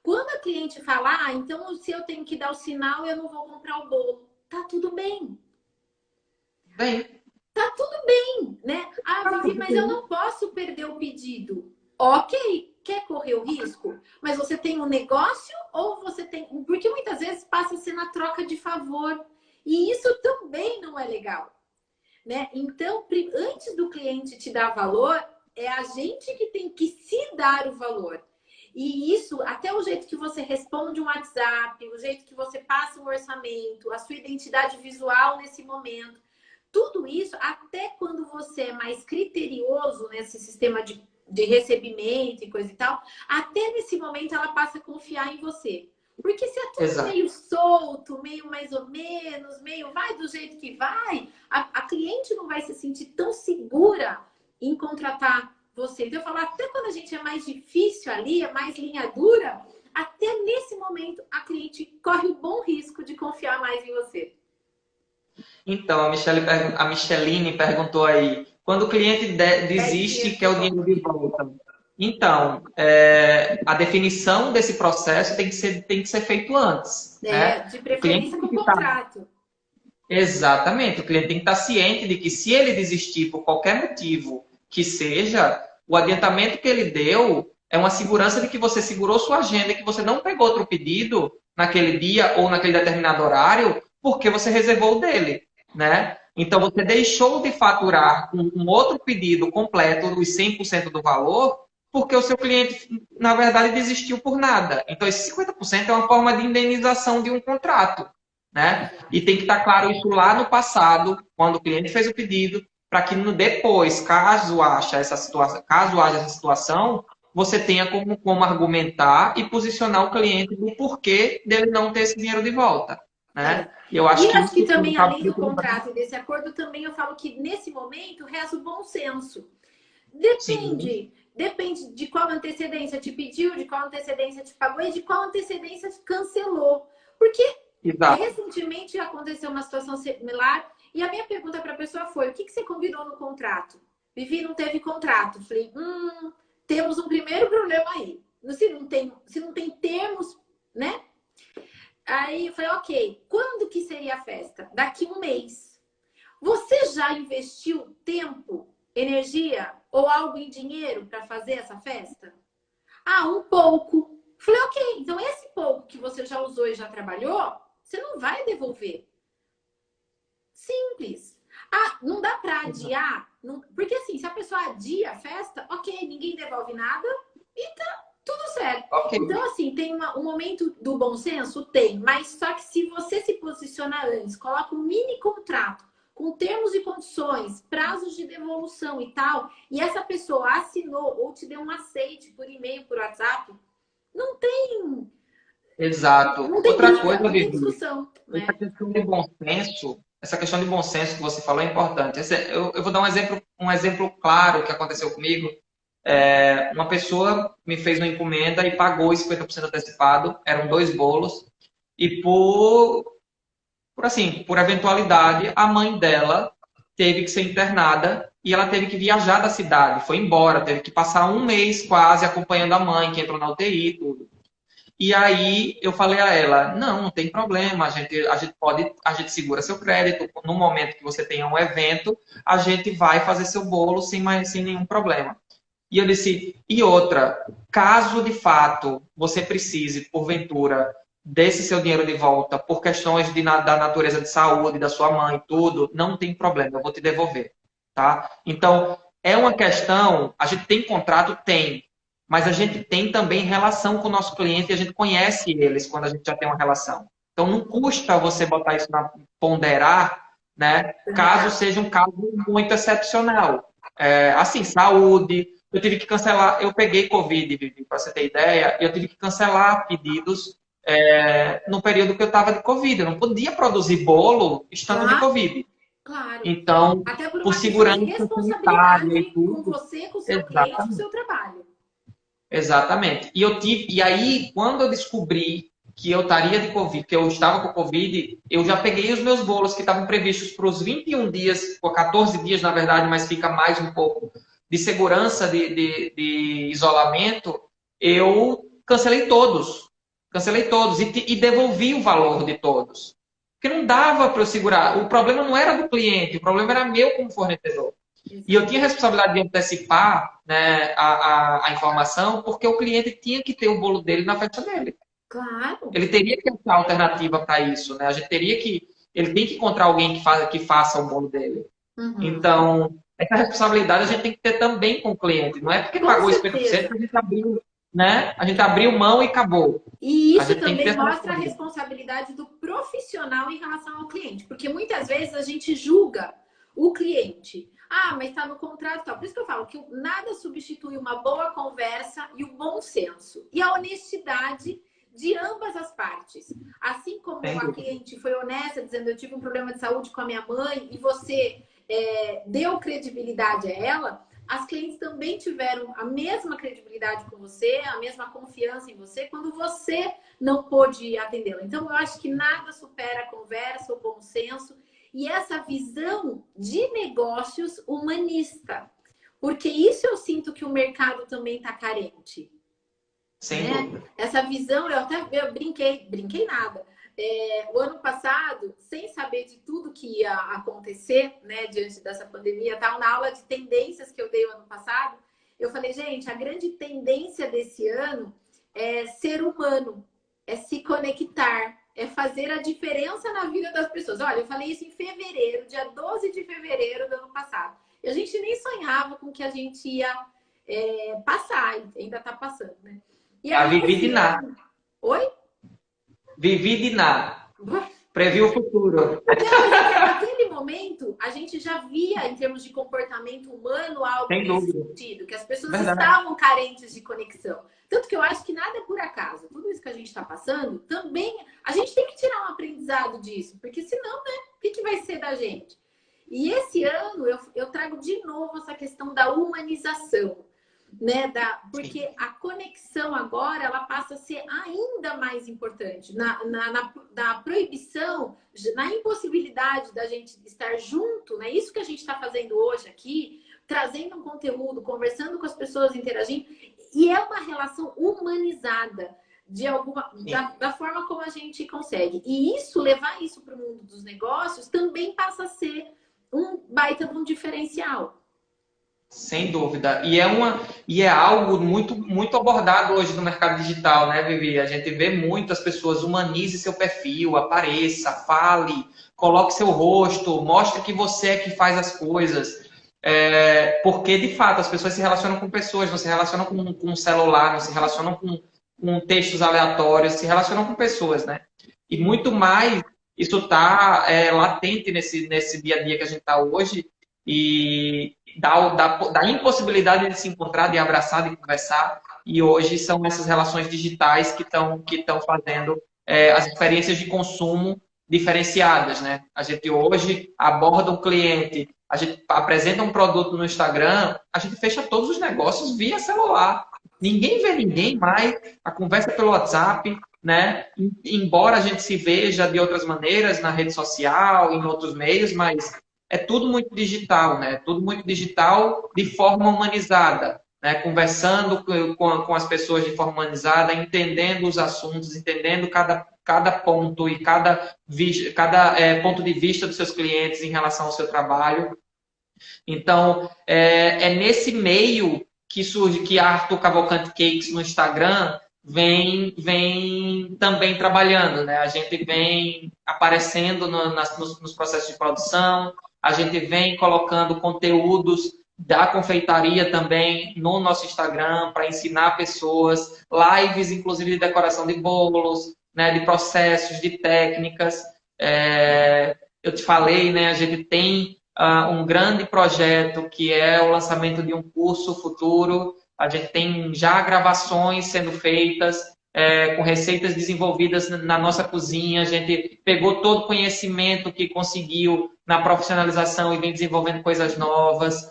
Quando a cliente fala, então se eu tenho que dar o sinal, eu não vou comprar o bolo. Tá tudo bem. Tá tudo bem, né? Vivi, mas eu não posso perder o pedido. Ok, quer correr o risco? Mas você tem um negócio ou você tem... Porque muitas vezes passa a ser na troca de favor. E isso também não é legal, né? Então, antes do cliente te dar valor, é a gente que tem que se dar o valor. E isso, até o jeito que você responde um WhatsApp, o jeito que você passa um orçamento, a sua identidade visual nesse momento, tudo isso, até quando você é mais criterioso nesse sistema de recebimento e coisa e tal, até nesse momento ela passa a confiar em você. Porque se é tudo Exato. meio solto, meio mais ou menos, meio vai do jeito que vai, a cliente não vai se sentir tão segura em contratar você. Então, eu falo, até quando a gente é mais difícil ali, é mais linha dura, até nesse momento a cliente corre o bom risco de confiar mais em você. Então, a Micheline perguntou aí, quando o cliente Pede desiste dinheiro e quer de o dinheiro volta. de volta? Então, a definição desse processo tem que ser feito antes, É, né? de O cliente preferência tem com que estar contrato. Exatamente, o cliente tem que estar ciente de que se ele desistir por qualquer motivo que seja, o adiantamento que ele deu é uma segurança de que você segurou sua agenda, que você não pegou outro pedido naquele dia ou naquele determinado horário, porque você reservou o dele, né? Então você deixou de faturar um outro pedido completo dos 100% do valor, porque o seu cliente, na verdade, desistiu por nada. Então esse 50% é uma forma de indenização de um contrato, né? E tem que estar claro isso lá no passado, quando o cliente fez o pedido, para que depois, caso haja essa situação, você tenha como argumentar e posicionar o cliente no porquê dele não ter esse dinheiro de volta, É. né? E eu acho E que acho que isso também, acaba além do sendo contrato e desse acordo, também eu falo que nesse momento reza o bom senso. sim, Depende de qual antecedência te pediu, de qual antecedência te pagou e de qual antecedência te cancelou. Porque exato. recentemente aconteceu uma situação similar e a minha pergunta para a pessoa foi: o que você combinou no contrato? Vivi, não teve contrato. Falei, temos um primeiro problema aí. Se não tem termos, né? Aí eu falei, ok, quando que seria a festa? Daqui um mês. Você já investiu tempo, energia ou algo em dinheiro para fazer essa festa? Ah, um pouco. Falei, ok, então esse pouco que você já usou e já trabalhou, você não vai devolver. Simples. Ah, não dá para adiar? Porque assim, se a pessoa adia a festa, ok, ninguém devolve nada e tá tudo certo. Ok. Então, assim, tem um momento do bom senso? Tem, mas só que se você se posicionar antes, coloca um mini contrato com termos e condições, prazos de devolução e tal, e essa pessoa assinou ou te deu um aceite por e-mail, por WhatsApp, não tem, Exato. não tem Outra briga, coisa, não tem Vivi, discussão, essa né? questão de bom senso, essa questão de bom senso que você falou é importante. Eu vou dar um exemplo claro que aconteceu comigo. Uma pessoa me fez uma encomenda e pagou 50% antecipado, eram dois bolos, e por eventualidade, a mãe dela teve que ser internada e ela teve que viajar da cidade, foi embora, teve que passar um mês quase acompanhando a mãe, que entrou na UTI e tudo. E aí eu falei a ela, não tem problema, a gente segura seu crédito, no momento que você tenha um evento, a gente vai fazer seu bolo sem nenhum problema. E eu disse, e outra, caso de fato você precise, porventura, desse seu dinheiro de volta por questões da natureza de saúde, da sua mãe, tudo, não tem problema, eu vou te devolver, tá? Então, é uma questão, a gente tem contrato? Tem, mas a gente tem também relação com o nosso cliente e a gente conhece eles quando a gente já tem uma relação. Então, não custa você botar isso ponderar, né? Caso seja um caso muito excepcional. Assim, saúde, eu tive que cancelar, eu peguei Covid, para você ter ideia, eu tive que cancelar pedidos no período que eu estava de Covid. Eu não podia produzir bolo estando de Claro, Covid. claro. Então, Até por por uma questão de segurança sanitária e responsabilidade com tudo. você, com o seu cliente, com o Exatamente. seu trabalho. Exatamente. E aí, quando eu descobri que eu estaria de Covid, que eu estava com Covid, eu já peguei os meus bolos que estavam previstos para os 21 dias, por 14 dias, na verdade, mas fica mais um pouco de segurança de isolamento, eu cancelei todos. Cancelei todos e devolvi o valor de todos. Porque não dava para eu segurar. O problema não era do cliente, o problema era meu como fornecedor. E eu Exato. tinha a responsabilidade de antecipar, né, a informação, porque o cliente tinha que ter o bolo dele na festa dele. Claro. Ele teria que ter uma alternativa para isso, né? A gente teria que. ele tem que encontrar alguém que faça o bolo dele. Uhum. Então, essa responsabilidade a gente tem que ter também com o cliente. Não é porque Com pagou 50% certeza. que a gente abriu, né? A gente abriu mão e acabou. E A isso gente tem que ter também essa mostra a responsabilidade. responsabilidade do profissional em relação ao cliente, porque muitas vezes a gente julga o cliente. Ah, mas está no contrato e tal. Por isso que eu falo que nada substitui uma boa conversa e o bom senso. E a honestidade de ambas as partes. Assim como Sem a dúvida. cliente foi honesta, dizendo eu tive um problema de saúde com a minha mãe, e você deu credibilidade a ela, as clientes também tiveram a mesma credibilidade com você, a mesma confiança em você, quando você não pôde atendê-la. Então, eu acho que nada supera a conversa, o bom senso e essa visão de negócios humanista. Porque isso eu sinto que o mercado também está carente. Sem Né? dúvida. Essa visão, eu brinquei nada. O ano passado, sem saber de tudo que ia acontecer, né, diante dessa pandemia, tal, na aula de tendências que eu dei o ano passado, eu falei, gente, a grande tendência desse ano é ser humano, é se conectar, é fazer a diferença na vida das pessoas. Olha, eu falei isso em fevereiro, dia 12 de fevereiro do ano passado. E a gente nem sonhava com que a gente ia passar, ainda está passando, né? E É a aí, Vivi esse Diná. ano. Oi? Vivi Diná. Previu o futuro. Não, mas é que naquele momento a gente já via, em termos de comportamento humano, algo Sem nesse dúvida. sentido, que as pessoas Verdade. estavam carentes de conexão. Tanto que eu acho que nada é por acaso. Tudo isso que a gente está passando, também a gente tem que tirar um aprendizado disso, porque senão, né, o que vai ser da gente? E esse ano eu trago de novo essa questão da humanização. Né, porque a conexão agora ela passa a ser ainda mais importante na proibição, na impossibilidade da gente estar junto, né? Isso que a gente está fazendo hoje aqui, trazendo um conteúdo, conversando com as pessoas, interagindo, e é uma relação humanizada da forma como a gente consegue. E isso, levar isso para o mundo dos negócios, também passa a ser um baita de um diferencial. Sem dúvida. E é algo muito abordado hoje no mercado digital, né, Vivi? A gente vê muitas pessoas, humanize seu perfil, apareça, fale, coloque seu rosto, mostre que você é que faz as coisas. Porque, de fato, as pessoas se relacionam com pessoas, não se relacionam com um celular, não se relacionam com textos aleatórios, se relacionam com pessoas, né? E muito mais isso está latente nesse dia a dia que a gente está hoje, e da impossibilidade de se encontrar, de abraçar, de conversar. E hoje são essas relações digitais que estão fazendo as experiências de consumo diferenciadas, né? A gente hoje aborda um cliente, a gente apresenta um produto no Instagram, a gente fecha todos os negócios via celular. Ninguém vê ninguém mais, a conversa é pelo WhatsApp, né? Embora a gente se veja de outras maneiras na rede social, em outros meios, mas é tudo muito digital, né? Tudo muito digital de forma humanizada, né? Conversando com as pessoas de forma humanizada, entendendo os assuntos, entendendo cada ponto e cada ponto de vista dos seus clientes em relação ao seu trabalho. Então, é nesse meio que surge que a Arthur Cavalcante Cakes no Instagram vem também trabalhando, né? A gente vem aparecendo nos processos de produção, a gente vem colocando conteúdos da confeitaria também no nosso Instagram para ensinar pessoas, lives inclusive de decoração de bolos, né? De processos, de técnicas. Eu te falei, né? A gente tem um grande projeto que é o lançamento de um curso futuro. A gente tem já gravações sendo feitas, com receitas desenvolvidas na nossa cozinha. A gente pegou todo o conhecimento que conseguiu na profissionalização e vem desenvolvendo coisas novas,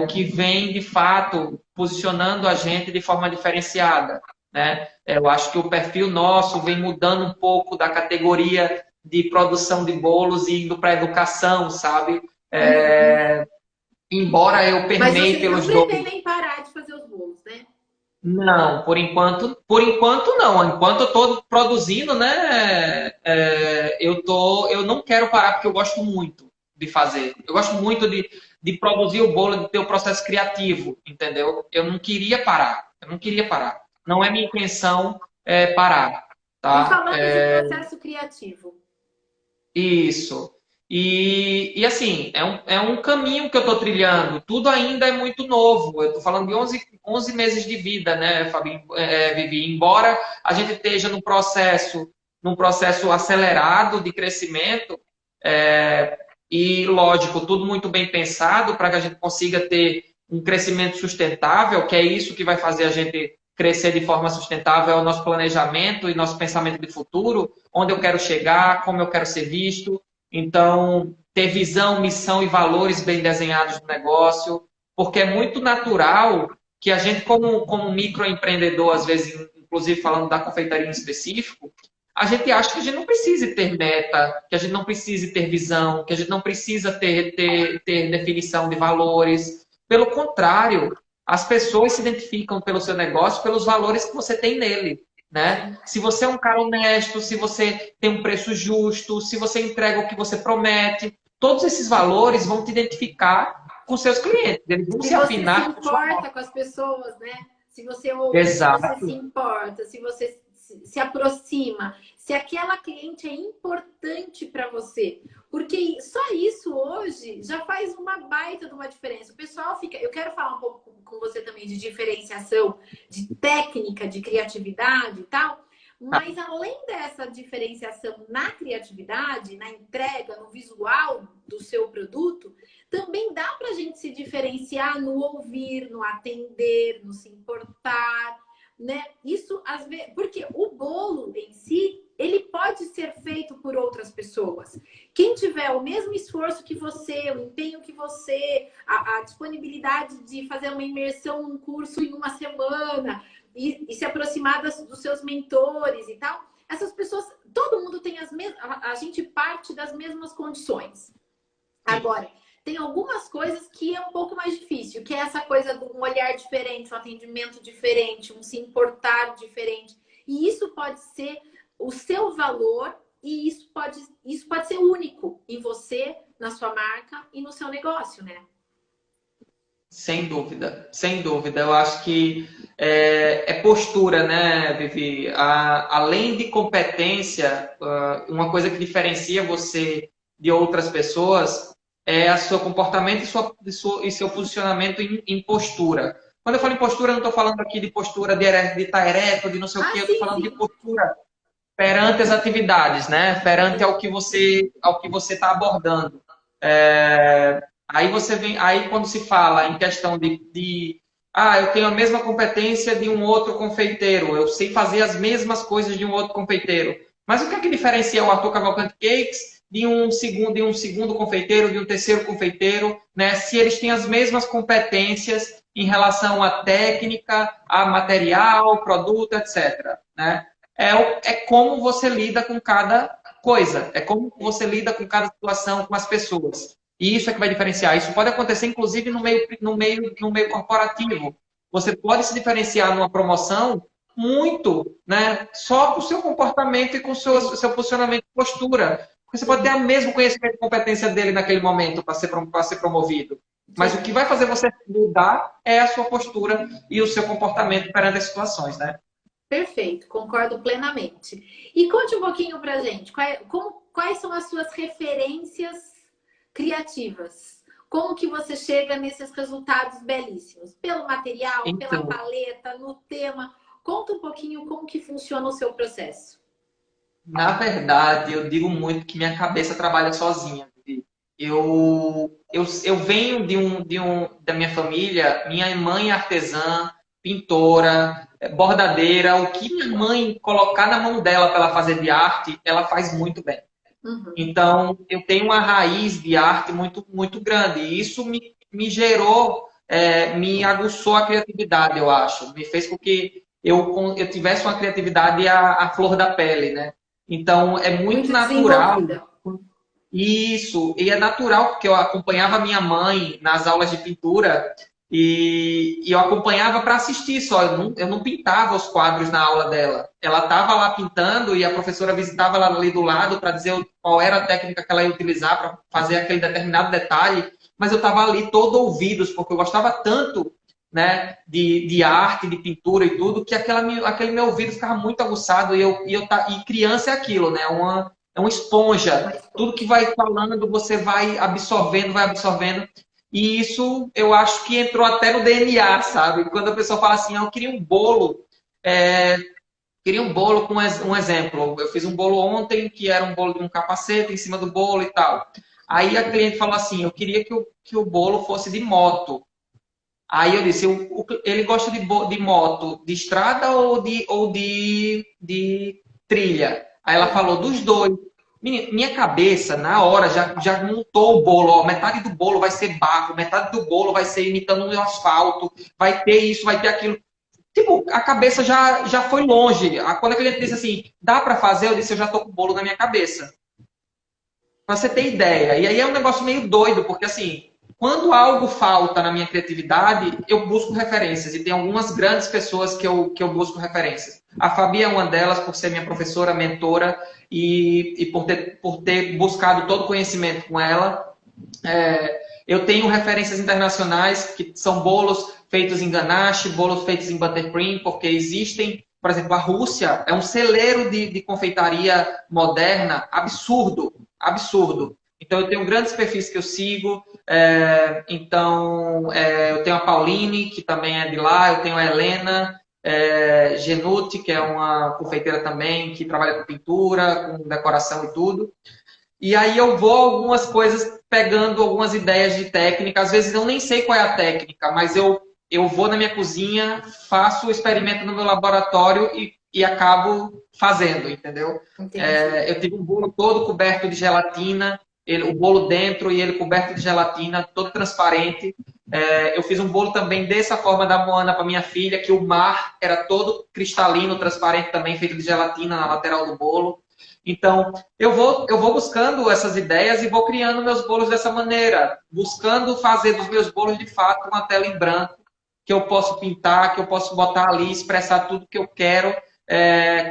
o que vem, de fato, posicionando a gente de forma diferenciada, né? Eu acho que o perfil nosso vem mudando um pouco da categoria de produção de bolos e indo para a educação, sabe? Embora eu Mas permeie vocês não pelos dois. pretendem parar de fazer os bolos, né? Não, por enquanto não. Enquanto eu estou produzindo, né? Eu não quero parar porque eu gosto muito de fazer. Eu gosto muito de produzir o bolo, de ter o processo criativo, entendeu? Eu não queria parar. Eu não queria parar. Não é minha intenção parar, E tá? falando de processo criativo, Isso. E assim, é um caminho que eu estou trilhando. Tudo ainda é muito novo. Eu estou falando de 11 meses de vida, né, Fabinho, Vivi? Embora a gente esteja num processo acelerado de crescimento, e lógico, tudo muito bem pensado para que a gente consiga ter um crescimento sustentável, que é isso que vai fazer a gente crescer de forma sustentável, é o nosso planejamento e nosso pensamento de futuro, onde eu quero chegar, como eu quero ser visto. Então, ter visão, missão e valores bem desenhados no negócio, porque é muito natural que a gente, como microempreendedor, às vezes, inclusive falando da confeitaria em específico, a gente acha que a gente não precisa ter meta, que a gente não precisa ter visão, que a gente não precisa ter definição de valores. Pelo contrário, as pessoas se identificam pelo seu negócio, pelos valores que você tem nele. Né? Se você é um cara honesto, se você tem um preço justo, se você entrega o que você promete, todos esses valores vão te identificar com seus clientes. Eles vão Se se você se afinar com sua importa marca. com as pessoas, né? Se você ouve, se você se Exato. importa, se você se aproxima, se aquela cliente é importante para você. Porque só isso hoje já faz uma baita de uma diferença. O pessoal fica. Eu quero falar um pouco com você também de diferenciação, de técnica, de criatividade e tal. Mas além dessa diferenciação na criatividade, na entrega, no visual do seu produto, também dá para a gente se diferenciar no ouvir, no atender, no se importar, né? Isso às vezes, porque o bolo em si, ele pode ser feito por outras pessoas. Quem tiver o mesmo esforço que você, o empenho que você, a disponibilidade de fazer uma imersão num curso em uma semana e se aproximar dos seus mentores e tal, essas pessoas, todo mundo tem as mesmas, a gente parte das mesmas condições. Agora, tem algumas coisas que é um pouco mais difícil, que é essa coisa de um olhar diferente, um atendimento diferente, um se importar diferente. E isso pode ser o seu valor e isso pode ser único em você, na sua marca e no seu negócio, né? Sem dúvida, sem dúvida. Eu acho que é postura, né, Vivi? Além de competência, uma coisa que diferencia você de outras pessoas é o seu comportamento e seu posicionamento em postura. Quando eu falo em postura, eu não estou falando aqui de postura de estar ereto, de não sei o quê, eu estou Sim, falando de sim. postura perante as atividades, né? Perante ao que você está abordando. Aí você vem, aí quando se fala em questão eu tenho a mesma competência de um outro confeiteiro, eu sei fazer as mesmas coisas de um outro confeiteiro. Mas o que é que diferencia o Arthur Cavalcante Cakes de um segundo confeiteiro, de um terceiro confeiteiro, né? Se eles têm as mesmas competências em relação à técnica, a material, produto, etc. Né? É como você lida com cada coisa, é como você lida com cada situação, com as pessoas. E isso é que vai diferenciar. Isso pode acontecer, inclusive, no meio corporativo. Você pode se diferenciar numa promoção muito, né? Só com o seu comportamento e com o seu posicionamento e postura. Porque você pode ter o mesmo conhecimento e competência dele naquele momento para ser promovido. Mas o que vai fazer você mudar é a sua postura e o seu comportamento perante as situações, né? Perfeito, concordo plenamente. E conte um pouquinho pra gente, quais são as suas referências criativas? Como que você chega nesses resultados belíssimos? Pelo material, pela Então, paleta, no tema? Conta um pouquinho como que funciona o seu processo. na verdade, eu digo muito que minha cabeça trabalha sozinha. Vivi. Eu venho da minha família, minha mãe é artesã, pintora, bordadeira. O que minha mãe colocar na mão dela para ela fazer de arte, ela faz muito bem. Uhum. Então, eu tenho uma raiz de arte muito, muito grande. E isso me gerou, me aguçou a criatividade, eu acho. Me fez com que eu tivesse uma criatividade à flor da pele, né? Então, é muito Muito natural desenvolvida. isso. E é natural, porque eu acompanhava minha mãe nas aulas de pintura e eu acompanhava para assistir só. Eu não pintava os quadros na aula dela. Ela estava lá pintando e a professora visitava ela ali do lado para dizer qual era a técnica que ela ia utilizar para fazer aquele determinado detalhe. Mas eu estava ali todo ouvidos, porque eu gostava tanto, né, de arte, de pintura e tudo, que aquele meu ouvido ficava muito aguçado e criança é aquilo, né? é uma esponja. Tudo que vai falando, você vai absorvendo, vai absorvendo. E isso eu acho que entrou até no DNA, sabe? Quando a pessoa fala assim, eu queria um bolo com um exemplo. Eu fiz um bolo ontem, que era um bolo de um capacete em cima do bolo e tal. Aí a cliente falou assim, eu queria que o bolo fosse de moto. Aí eu disse, ele gosta de moto de estrada ou de trilha? Aí ela falou, dos dois. Minha cabeça, na hora, já montou o bolo. Ó, metade do bolo vai ser barro, metade do bolo vai ser imitando um asfalto, vai ter isso, vai ter aquilo. Tipo, a cabeça já foi longe. Quando a cliente disse assim, dá para fazer? Eu disse, eu já tô com o bolo na minha cabeça. Pra você ter ideia. E aí é um negócio meio doido, porque assim, quando algo falta na minha criatividade, eu busco referências. E tem algumas grandes pessoas que eu busco referências. A Fabi é uma delas, por ser minha professora, mentora, e por ter buscado todo o conhecimento com ela. Eu tenho referências internacionais, que são bolos feitos em ganache, bolos feitos em buttercream, porque existem, por exemplo, a Rússia é um celeiro de confeitaria moderna absurdo, absurdo. Então, eu tenho grandes perfis que eu sigo. Eu tenho a Pauline, que também é de lá. Eu tenho a Helena Genuti, que é uma confeiteira também, que trabalha com pintura, com decoração e tudo. E aí eu vou algumas coisas, pegando algumas ideias de técnica. Às vezes eu nem sei qual é a técnica, mas eu vou na minha cozinha, faço o experimento no meu laboratório e acabo fazendo, entendeu? Eu tive um bolo todo coberto de gelatina, o bolo dentro e ele coberto de gelatina, todo transparente. Eu fiz um bolo também dessa forma da Moana para minha filha, que o mar era todo cristalino, transparente também, feito de gelatina na lateral do bolo. Então, eu vou buscando essas ideias e vou criando meus bolos dessa maneira, buscando fazer dos meus bolos, de fato, uma tela em branco, que eu posso pintar, que eu posso botar ali, expressar tudo que eu quero,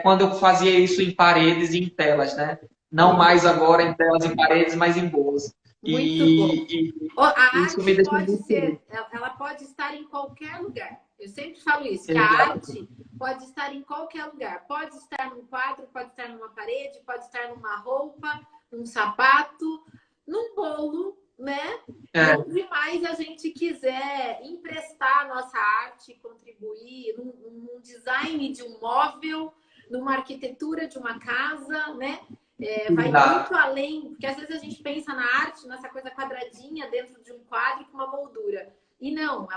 quando eu fazia isso em paredes e em telas, né? Não mais agora em telas, em paredes, mas em bolos. Muito bom. A Isso me arte deixa pode muito ser, feliz. ela pode estar em qualquer lugar. Eu sempre falo isso, que a Exato. arte pode estar em qualquer lugar. Pode estar num quadro, pode estar numa parede, pode estar numa roupa, num sapato, num bolo, né? E É, onde mais a gente quiser emprestar a nossa arte, contribuir num design de um móvel, numa arquitetura de uma casa, né? Vai muito exato. além, porque às vezes a gente pensa na arte, nessa coisa quadradinha dentro de um quadro com uma moldura. E não,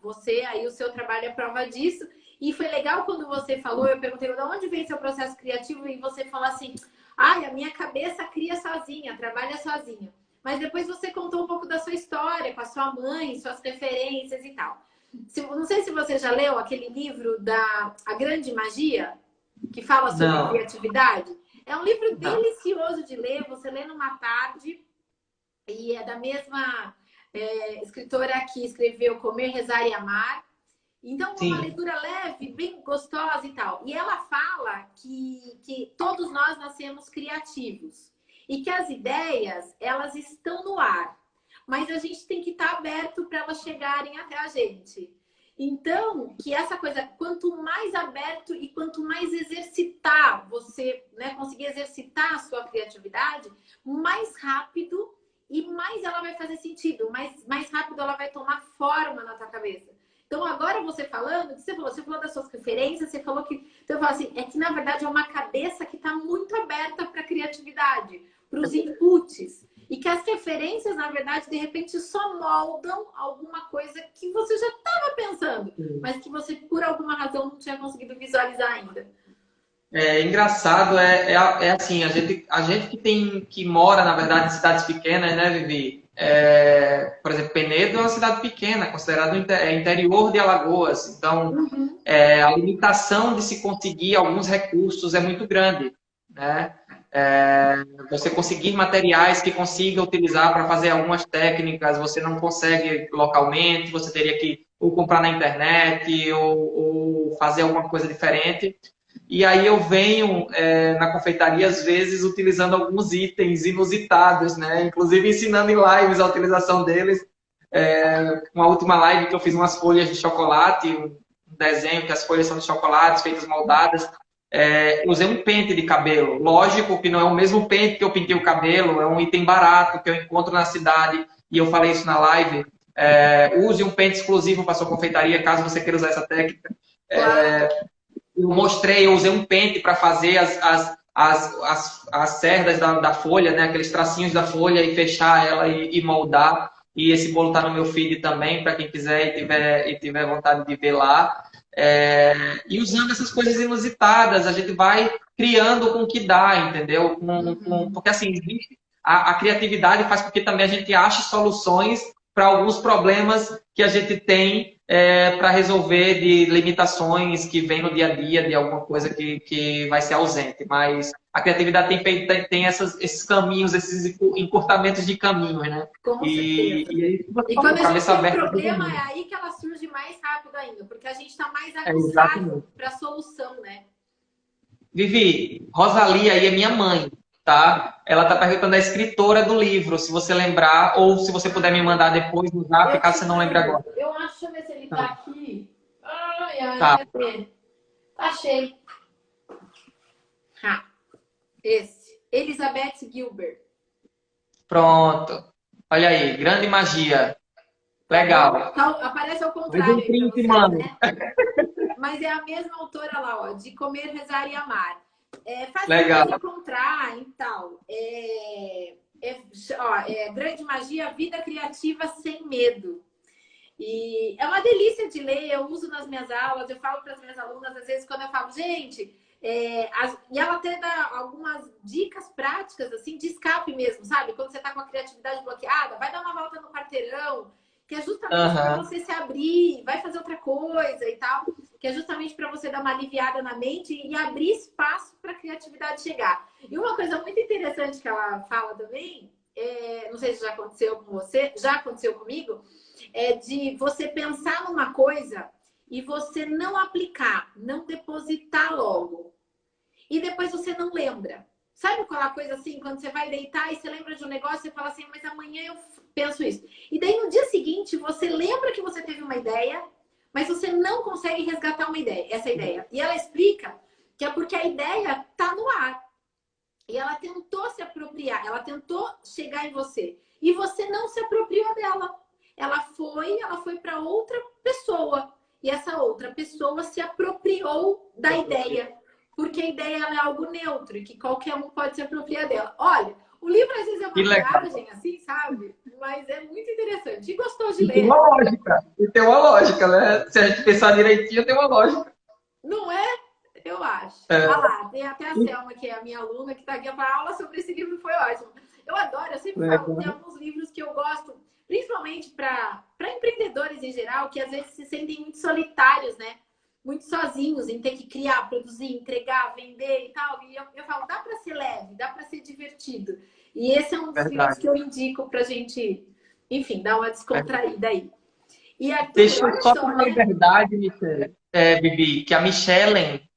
você, aí o seu trabalho é prova disso. E foi legal quando você falou, eu perguntei, de onde vem seu processo criativo? E você falou assim, ai, a minha cabeça cria sozinha, trabalha sozinha. Mas depois você contou um pouco da sua história, com a sua mãe, suas referências e tal. Não sei se você já leu aquele livro da A Grande Magia, que fala sobre Não, criatividade. É um livro não. delicioso de ler, você lê numa tarde, e é da mesma escritora que escreveu Comer, Rezar e Amar. Então, é uma Sim, leitura leve, bem gostosa e tal. E ela fala que todos nós nascemos criativos e que as ideias, elas estão no ar, mas a gente tem que estar aberto para elas chegarem até a gente. Então, que essa coisa, quanto mais aberto e quanto mais exercitar você, né, conseguir exercitar a sua criatividade, mais rápido e mais ela vai fazer sentido, mais rápido ela vai tomar forma na tua cabeça. Então, agora você falando, você falou das suas referências, você falou que, então eu falo assim, é que na verdade é uma cabeça que está muito aberta para a criatividade, para os inputs. E que as referências, na verdade, de repente só moldam alguma coisa que você já estava pensando, mas que você, por alguma razão, não tinha conseguido visualizar ainda. é engraçado, é assim, a gente que mora, na verdade, em cidades pequenas, né, Vivi? Por exemplo, Penedo é uma cidade pequena, considerado interior de Alagoas. Então, Uhum. a limitação de se conseguir alguns recursos é muito grande, né? Você conseguir materiais que consiga utilizar para fazer algumas técnicas, você não consegue localmente, você teria que ou comprar na internet ou fazer alguma coisa diferente. E aí eu venho na confeitaria, às vezes, utilizando alguns itens inusitados, né? Inclusive ensinando em lives a utilização deles. Uma última live que eu fiz umas folhas de chocolate, um desenho que as folhas são de chocolate, feitas moldadas. usei um pente de cabelo. Lógico que não é o mesmo pente que eu pintei o cabelo, é um item barato que eu encontro na cidade, e eu falei isso na live. Use um pente exclusivo para sua confeitaria, caso você queira usar essa técnica. Claro. Eu usei um pente para fazer as cerdas da folha, né? Aqueles tracinhos da folha e fechar ela e moldar. E esse bolo está no meu feed também, para quem quiser e tiver vontade de ver lá. E usando essas coisas inusitadas, a gente vai criando com o que dá, entendeu? Porque assim, a criatividade faz com que também a gente ache soluções para alguns problemas que a gente tem para resolver de limitações que vem no dia a dia, de alguma coisa que vai ser ausente. Mas a criatividade tem esses caminhos, esses encurtamentos de caminhos, né? Com certeza. E quando a gente tem um aberta, problema, é aí que ela surge mais rápido ainda, porque a gente está mais aguçado para a solução, né? Vivi, Rosalia aí é minha mãe, tá? Ela tá perguntando a escritora do livro, se você lembrar, ou se você puder me mandar depois no zap, caso você não lembre agora. Eu acho, deixa eu ver se ele tá aqui. Ai, Tá. cadê? Achei. Esse. Elizabeth Gilbert. Pronto. Olha aí, grande magia. Legal. Então, aparece ao contrário. Um print, mano. Né? Mas é a mesma autora lá, ó, de Comer, Rezar e Amar. Fácil de encontrar e tal. Grande Magia, Vida Criativa Sem Medo. E é uma delícia de ler, eu uso nas minhas aulas, eu falo para as minhas alunas, às vezes, quando eu falo, gente, e ela até dá algumas dicas práticas, assim, de escape mesmo, sabe? Quando você está com a criatividade bloqueada, vai dar uma volta no quarteirão, que é justamente para você se abrir, vai fazer outra coisa e tal, que é justamente para você dar uma aliviada na mente e abrir espaço para a criatividade chegar. E uma coisa muito interessante que ela fala também, não sei se já aconteceu com você, já aconteceu comigo, é de você pensar numa coisa e você não aplicar, não depositar logo. E depois você não lembra. Sabe aquela coisa assim, quando você vai deitar e você lembra de um negócio, você fala assim, mas amanhã eu penso isso. E daí no dia seguinte você lembra que você teve uma ideia, mas você não consegue resgatar essa ideia. E ela explica que é porque a ideia está no ar. E ela tentou se apropriar, ela tentou chegar em você. E você não se apropriou dela. Ela foi para outra pessoa. E essa outra pessoa se apropriou da ideia. Porque a ideia ela é algo neutro e que qualquer um pode se apropriar dela. Olha, o livro às vezes é uma viagem, assim, sabe? Mas é muito interessante. E gostou de ler. Tem uma lógica. E tem uma lógica, né? Se a gente pensar direitinho, tem uma lógica. Não é? Eu acho. Olha lá, tem até a Selma, que é a minha aluna, que está aqui para aula sobre esse livro, foi ótimo. Eu adoro, eu sempre falo, tem alguns livros que eu gosto, principalmente para empreendedores em geral, que às vezes se sentem muito solitários, né? Muito sozinhos em ter que criar, produzir, entregar, vender e tal. E eu falo, dá para ser leve, dá para ser divertido. E esse é um dos livros que eu indico pra gente, enfim, dar uma descontraída aí. E deixa eu só tomar liberdade, Bibi, que a Michelle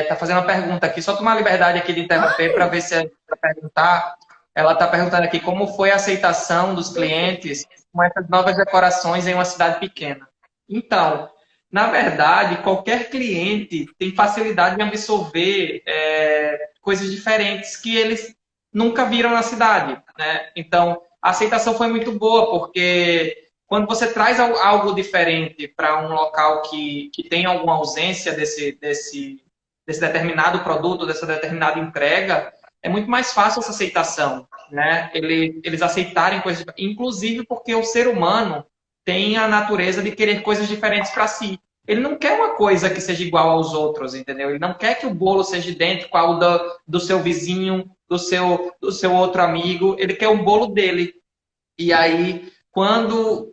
tá fazendo uma pergunta aqui. Só tomar a liberdade aqui de interromper para ver se ela vai perguntar. Ela está perguntando aqui como foi a aceitação dos clientes com essas novas decorações em uma cidade pequena. Então, na verdade, qualquer cliente tem facilidade em absorver coisas diferentes que eles nunca viram na cidade, né? Então, a aceitação foi muito boa, porque quando você traz algo diferente para um local que tem alguma ausência desse determinado produto, dessa determinada entrega, é muito mais fácil essa aceitação, né? Eles aceitarem coisas, inclusive porque o ser humano tem a natureza de querer coisas diferentes para si. Ele não quer uma coisa que seja igual aos outros, entendeu? Ele não quer que o bolo seja idêntico ao do seu vizinho, do seu outro amigo. Ele quer o bolo dele. E aí,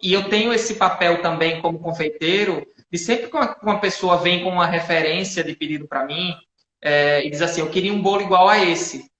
e eu tenho esse papel também como confeiteiro, de sempre que uma pessoa vem com uma referência de pedido para mim, e diz assim, eu queria um bolo igual a esse.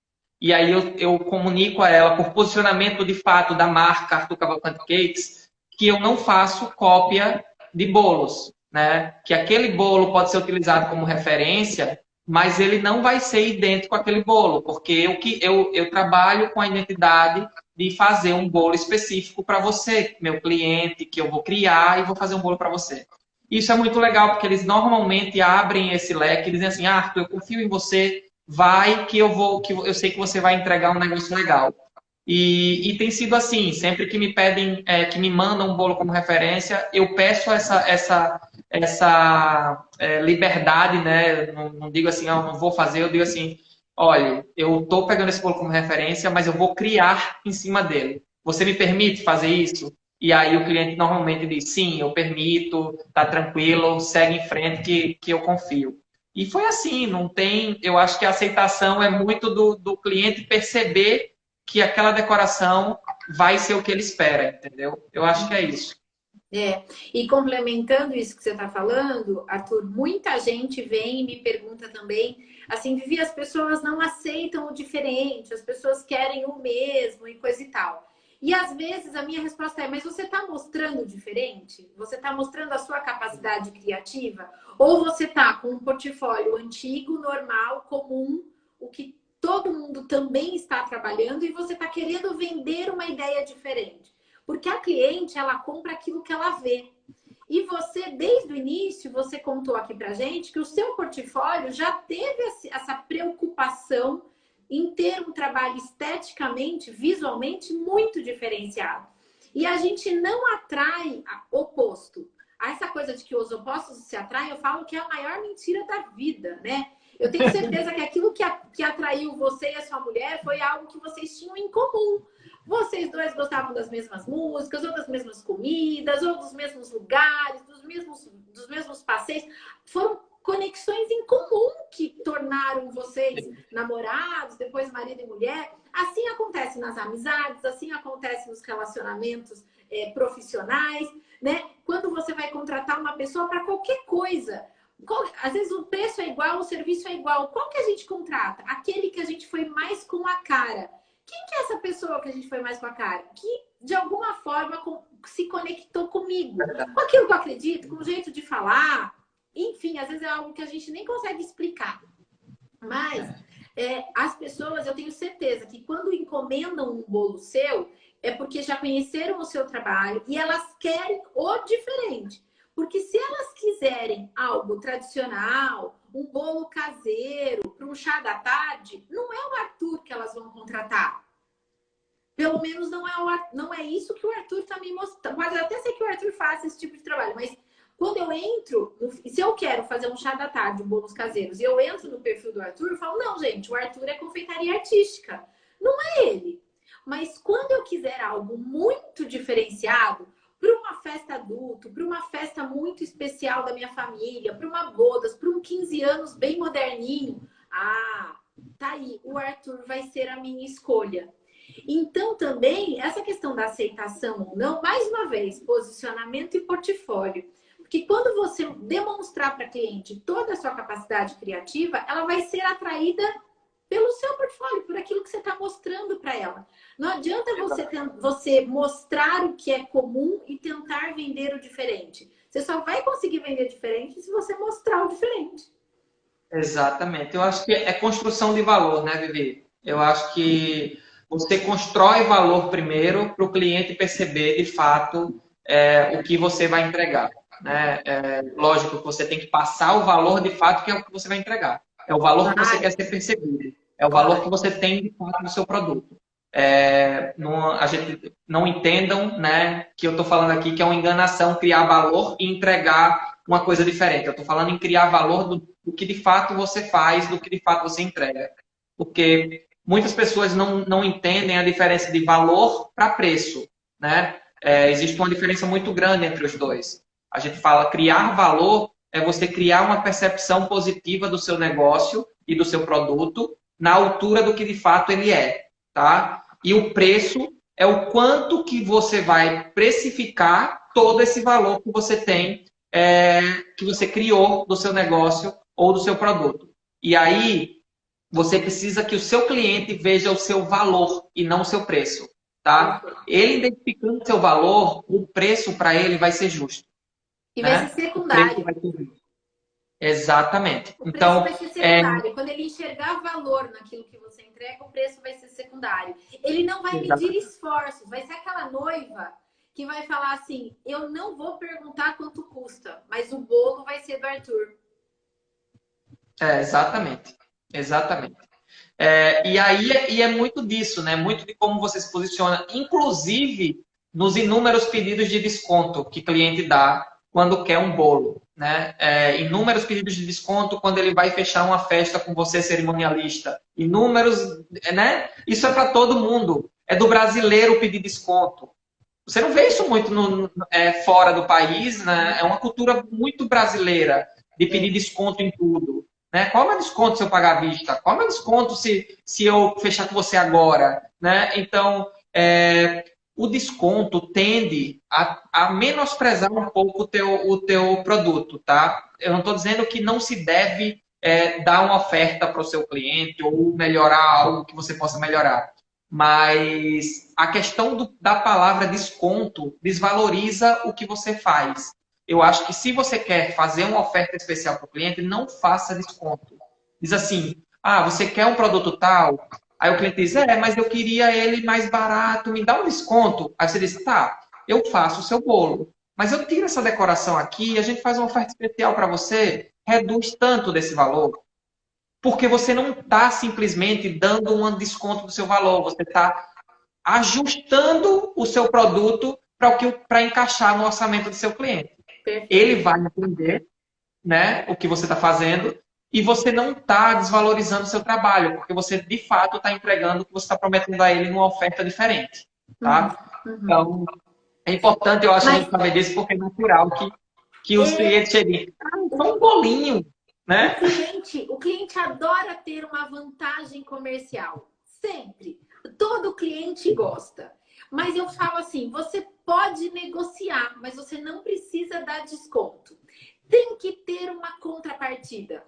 E aí eu comunico a ela, por posicionamento de fato da marca Arthur Cavalcante Cakes, que eu não faço cópia de bolos, né? Que aquele bolo pode ser utilizado como referência, mas ele não vai ser idêntico àquele bolo, porque eu trabalho com a identidade de fazer um bolo específico para você, meu cliente, que eu vou criar e vou fazer um bolo para você. Isso é muito legal, porque eles normalmente abrem esse leque e dizem assim, ah, Arthur, eu confio em você, vai que eu sei que você vai entregar um negócio legal. E tem sido assim, sempre que me pedem, que me mandam um bolo como referência, eu peço essa liberdade, né? Não digo assim, ah, eu não vou fazer, eu digo assim, olha, eu estou pegando esse bolo como referência, mas eu vou criar em cima dele. Você me permite fazer isso? E aí o cliente normalmente diz, sim, eu permito, tá tranquilo, segue em frente que eu confio. E foi assim, não tem. Eu acho que a aceitação é muito do cliente perceber que aquela decoração vai ser o que ele espera, entendeu? Eu acho que é isso. É, e complementando isso que você está falando, Arthur, muita gente vem e me pergunta também, assim, Vivi, as pessoas não aceitam o diferente, as pessoas querem o mesmo e coisa e tal. E às vezes a minha resposta é, mas você está mostrando o diferente? Você está mostrando a sua capacidade criativa? Ou você está com um portfólio antigo, normal, comum, o que todo mundo também está trabalhando e você está querendo vender uma ideia diferente? Porque a cliente, ela compra aquilo que ela vê. E você, desde o início, você contou aqui pra gente que o seu portfólio já teve essa preocupação em ter um trabalho esteticamente, visualmente, muito diferenciado. E a gente não atrai oposto. Essa coisa de que os opostos se atraem, eu falo que é a maior mentira da vida, né? Eu tenho certeza que aquilo que atraiu você e a sua mulher foi algo que vocês tinham em comum. Vocês dois gostavam das mesmas músicas, ou das mesmas comidas, ou dos mesmos lugares, dos mesmos passeios. Foram conexões em comum que tornaram vocês namorados, depois marido e mulher. Assim acontece nas amizades, assim acontece nos relacionamentos profissionais, né? Quando você vai contratar uma pessoa para qualquer coisa. Às vezes o preço é igual, o serviço é igual. Qual que a gente contrata? Aquele que a gente foi mais com a cara. Quem que é essa pessoa que a gente foi mais com a cara? Que, de alguma forma, se conectou comigo. Com aquilo que eu acredito, com o jeito de falar. Enfim, às vezes é algo que a gente nem consegue explicar. Mas as pessoas, eu tenho certeza que quando encomendam um bolo seu, é porque já conheceram o seu trabalho e elas querem o diferente. Porque se elas quiserem algo tradicional, um bolo caseiro, para um chá da tarde, não é o Arthur que elas vão contratar. Pelo menos não é isso que o Arthur está me mostrando. Pode até ser que o Arthur faça esse tipo de trabalho, mas quando eu entro, se eu quero fazer um chá da tarde, bolos caseiros, e eu entro no perfil do Arthur, eu falo, não, gente, o Arthur é confeitaria artística. Não é ele. Mas quando eu quiser algo muito diferenciado, para uma festa adulto, para uma festa muito especial da minha família, para uma bodas, para um 15 anos bem moderninho, tá aí, o Arthur vai ser a minha escolha. Então, também, essa questão da aceitação ou não, mais uma vez, posicionamento e portfólio. Porque quando você demonstrar para a cliente toda a sua capacidade criativa, ela vai ser atraída pelo seu portfólio, por aquilo que você está mostrando para ela. Não adianta você mostrar o que é comum e tentar vender o diferente. Você só vai conseguir vender diferente se você mostrar o diferente. Exatamente. Eu acho que é construção de valor, né, Vivi? Eu acho que você constrói valor primeiro para o cliente perceber, de fato, o que você vai entregar. Né? Lógico que você tem que passar o valor, de fato, que é o que você vai entregar. É o valor que você quer ser percebido. É o valor que você tem, de fato, no seu produto. A gente não entendam, né, que eu estou falando aqui que é uma enganação criar valor e entregar uma coisa diferente. Eu estou falando em criar valor do que de fato você faz, do que de fato você entrega. Porque muitas pessoas não entendem a diferença de valor para preço. Né? Existe uma diferença muito grande entre os dois. A gente fala criar valor é você criar uma percepção positiva do seu negócio e do seu produto na altura do que de fato ele é. Tá? E o preço é o quanto que você vai precificar todo esse valor que você tem, que você criou do seu negócio ou do seu produto. E aí, você precisa que o seu cliente veja o seu valor e não o seu preço. Tá? Ele identificando o seu valor, o preço para ele vai ser justo. E vai ser secundário. Exatamente. O preço vai ser secundário. Quando ele enxergar valor naquilo que você entrega, o preço vai ser secundário. Ele não vai medir esforços. Vai ser aquela noiva que vai falar assim, eu não vou perguntar quanto custa, mas o bolo vai ser do Arthur. Exatamente. Exatamente. E aí é muito disso, né? Muito de como você se posiciona, inclusive nos inúmeros pedidos de desconto que o cliente dá quando quer um bolo, né? Inúmeros pedidos de desconto quando ele vai fechar uma festa com você, cerimonialista. Inúmeros, né? Isso é para todo mundo. É do brasileiro pedir desconto. Você não vê isso muito fora do país, né? É uma cultura muito brasileira de pedir desconto em tudo. Né? Qual é o meu desconto se eu pagar à vista? Qual é o meu desconto se eu fechar com você agora? Né? Então, o desconto tende a menosprezar um pouco o teu produto. Tá? Eu não estou dizendo que não se deve dar uma oferta para o seu cliente ou melhorar algo que você possa melhorar. Mas a questão da palavra desconto desvaloriza o que você faz. Eu acho que se você quer fazer uma oferta especial para o cliente, não faça desconto. Diz assim, você quer um produto tal? Aí o cliente diz, mas eu queria ele mais barato, me dá um desconto. Aí você diz, tá, eu faço o seu bolo. Mas eu tiro essa decoração aqui e a gente faz uma oferta especial para você, reduz tanto desse valor. Porque você não está simplesmente dando um desconto do seu valor, você está ajustando o seu produto para encaixar no orçamento do seu cliente. Ele vai entender, né, o que você está fazendo e você não está desvalorizando o seu trabalho, porque você, de fato, está entregando o que você está prometendo a ele numa oferta diferente. Tá? Então, é importante, eu acho, a gente saber disso, porque é natural que os clientes cheguem. Só um bolinho. Né? O cliente adora ter uma vantagem comercial. Sempre. Todo cliente gosta. Mas eu falo assim, você pode negociar, mas você não precisa dar desconto. Tem que ter uma contrapartida.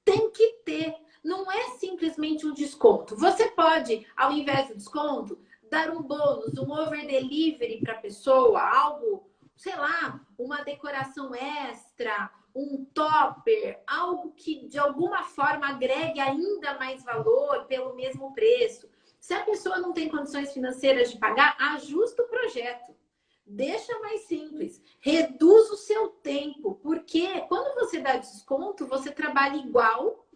Tem que ter. Não é simplesmente um desconto. Você pode, ao invés do desconto, dar um bônus, um over delivery para a pessoa, algo, sei lá, uma decoração extra, um topper, algo que de alguma forma agregue ainda mais valor pelo mesmo preço. Se a pessoa não tem condições financeiras de pagar, ajusta o projeto. Deixa mais simples. Reduz o seu tempo. Porque quando você dá desconto, você trabalha igual.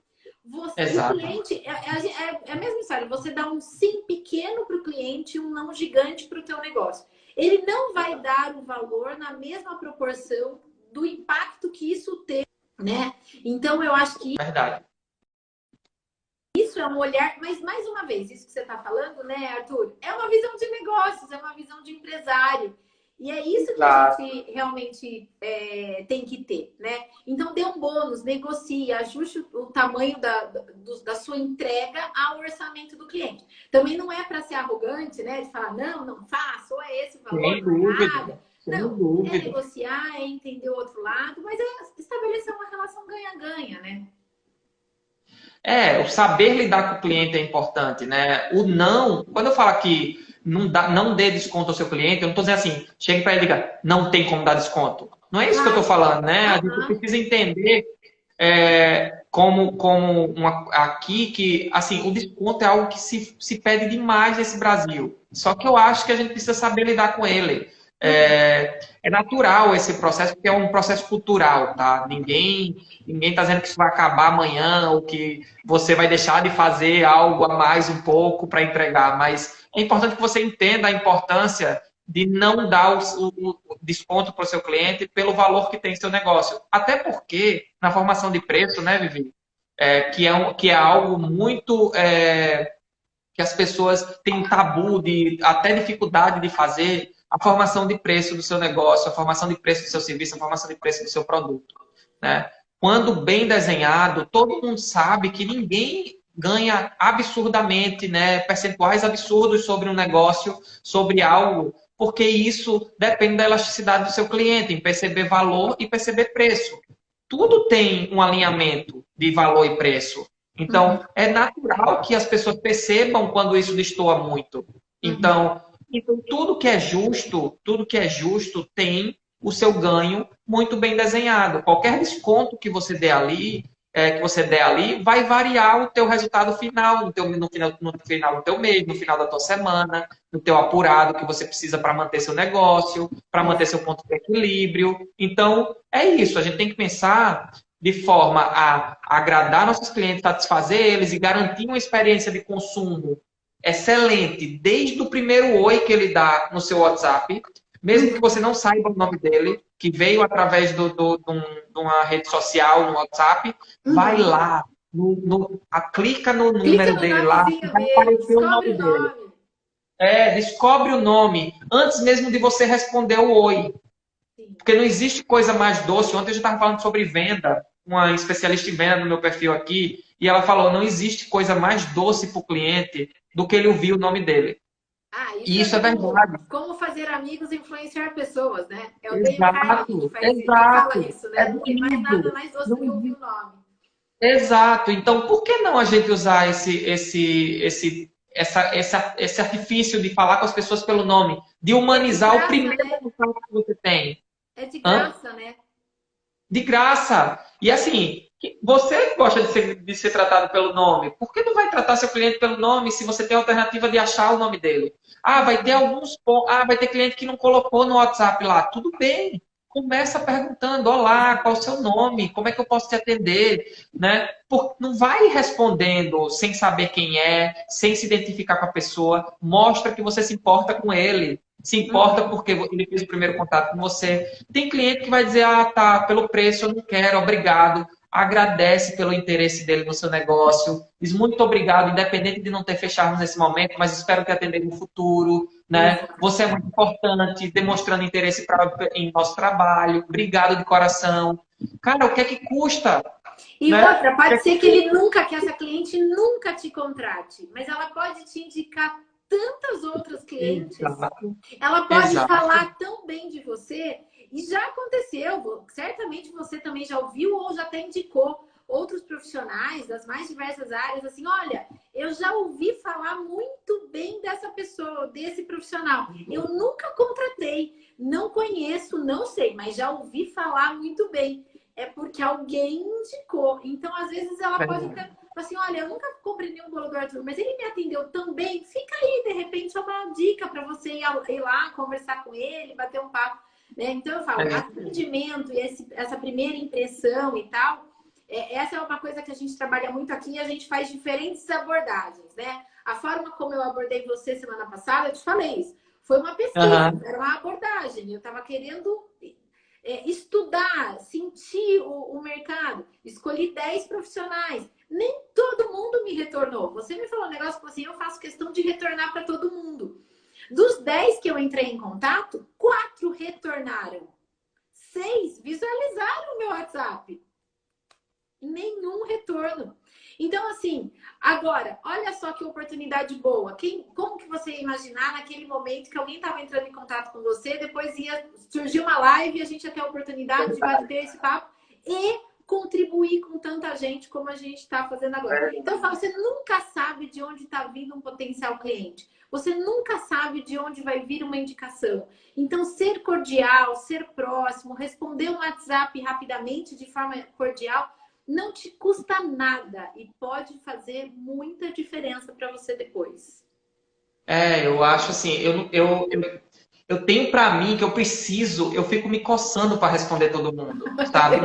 O cliente, é a mesma história. Você dá um sim pequeno para o cliente e um não gigante para o teu negócio. Ele não vai dar o valor na mesma proporção do impacto que isso tem, né? Então, eu acho que verdade. Isso é um olhar, mas mais uma vez, isso que você está falando, né, Arthur? É uma visão de negócios, é uma visão de empresário. E é isso que a gente realmente tem que ter, né? Então, dê um bônus, negocie, ajuste o tamanho da sua entrega ao orçamento do cliente. Também não é para ser arrogante, né? De falar, não faço, ou é esse o valor, não é nada. Não, é negociar, é entender o outro lado, mas é estabelecer uma relação ganha-ganha, né? O saber lidar com o cliente é importante, né? O não, quando eu falo que não dê desconto ao seu cliente, eu não estou dizendo assim, chegue para ele e diga, não tem como dar desconto. Não é isso que eu estou falando, né? A gente precisa entender aqui que assim, o desconto é algo que se pede demais nesse Brasil. Só que eu acho que a gente precisa saber lidar com ele. É natural esse processo, porque é um processo cultural, tá? Ninguém está dizendo que isso vai acabar amanhã ou que você vai deixar de fazer algo a mais um pouco para entregar, mas é importante que você entenda a importância de não dar o desconto para o seu cliente pelo valor que tem seu negócio. Até porque, na formação de preço, né, Vivi? Que é algo muito... que as pessoas têm um tabu, até dificuldade de fazer a formação de preço do seu negócio, a formação de preço do seu serviço, a formação de preço do seu produto. Né? Quando bem desenhado, todo mundo sabe que ninguém ganha absurdamente, né, percentuais absurdos sobre um negócio, sobre algo, porque isso depende da elasticidade do seu cliente, em perceber valor e perceber preço. Tudo tem um alinhamento de valor e preço. Então, é natural que as pessoas percebam quando isso destoa muito. Então, tudo que é justo tem o seu ganho muito bem desenhado. Qualquer desconto que você dê ali, que você der ali, vai variar o teu resultado final, no final do teu mês, no final da tua semana, no teu apurado que você precisa para manter seu negócio, para manter seu ponto de equilíbrio. Então, é isso. A gente tem que pensar de forma a agradar nossos clientes, satisfazer eles e garantir uma experiência de consumo excelente, desde o primeiro oi que ele dá no seu WhatsApp, mesmo que você não saiba o nome dele, que veio através de uma rede social, no WhatsApp, vai lá, clica no número dele lá, vai aparecer o nome dele. Descobre o nome, antes mesmo de você responder o oi. Porque não existe coisa mais doce. Ontem a gente estava falando sobre venda, uma especialista em venda no meu perfil aqui, e ela falou, não existe coisa mais doce para o cliente do que ele ouvir o nome dele. E isso é verdade. Como fazer amigos e influenciar pessoas, né? É o Exato, que fala isso, né? Não tem mais nada mais doce do que ouvir o nome. Exato. Então, por que não a gente usar esse artifício de falar com as pessoas pelo nome? De humanizar o primeiro contato que você tem. É de graça, né? De graça. E assim, você gosta de ser tratado pelo nome. Por que não vai tratar seu cliente pelo nome se você tem a alternativa de achar o nome dele? Vai ter vai ter cliente que não colocou no WhatsApp lá. Tudo bem. Começa perguntando, olá, qual o seu nome? Como é que eu posso te atender? Né? Não vai respondendo sem saber quem é, sem se identificar com a pessoa. Mostra que você se importa com ele. Se importa porque ele fez o primeiro contato com você. Tem cliente que vai dizer, tá, pelo preço eu não quero, obrigado. Agradece pelo interesse dele no seu negócio. Diz muito obrigado, independente de não ter fechado nesse momento, mas espero te atender no futuro. Né? Você é muito importante, demonstrando interesse em nosso trabalho. Obrigado de coração. Cara, o que é que custa? E outra, pode ser que essa cliente nunca te contrate, mas ela pode te indicar tantas outras clientes. Exato. Ela pode falar tão bem de você. E já aconteceu, certamente você também já ouviu ou já até indicou outros profissionais das mais diversas áreas, assim, olha, eu já ouvi falar muito bem dessa pessoa, desse profissional. Eu nunca contratei, não conheço, não sei, mas já ouvi falar muito bem. É porque alguém indicou. Então, às vezes, ela pode ficar assim, olha, eu nunca comprei nenhum bolo do Arthur, mas ele me atendeu tão bem, fica aí, de repente, é uma dica para você ir lá, conversar com ele, bater um papo. Né? Então, eu falo, atendimento e essa primeira impressão e tal, essa é uma coisa que a gente trabalha muito aqui e a gente faz diferentes abordagens, né? A forma como eu abordei você semana passada, eu te falei isso, foi uma pesquisa, era uma abordagem. Eu estava querendo estudar, sentir o mercado, escolhi 10 profissionais. Nem todo mundo me retornou. Você me falou um negócio assim, eu faço questão de retornar para todo mundo. Dos 10 que eu entrei em contato, 4 retornaram. 6 visualizaram o meu WhatsApp. Nenhum retorno. Então, assim, agora, olha só que oportunidade boa. Como que você ia imaginar naquele momento que alguém estava entrando em contato com você, depois ia surgir uma live e a gente ia ter a oportunidade de bater esse papo e contribuir com tanta gente como a gente está fazendo agora. Então, eu falo, você nunca sabe de onde está vindo um potencial cliente. Você nunca sabe de onde vai vir uma indicação. Então, ser cordial, ser próximo, responder um WhatsApp rapidamente, de forma cordial, não te custa nada e pode fazer muita diferença para você depois. Eu acho assim, eu tenho para mim que eu fico me coçando para responder todo mundo, sabe?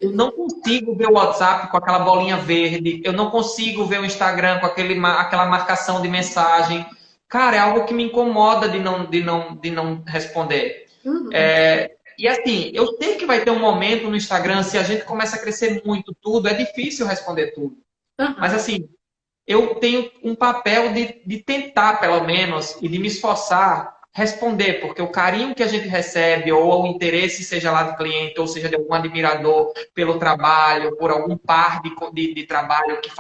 Eu não consigo ver o WhatsApp com aquela bolinha verde, eu não consigo ver o Instagram com aquela marcação de mensagem. Cara, é algo que me incomoda de não responder. E assim, eu sei que vai ter um momento no Instagram, se a gente começa a crescer muito tudo, é difícil responder tudo. Mas assim, eu tenho um papel de tentar, pelo menos, e de me esforçar responder, porque o carinho que a gente recebe, ou o interesse, seja lá do cliente, ou seja de algum admirador pelo trabalho, por algum par de trabalho que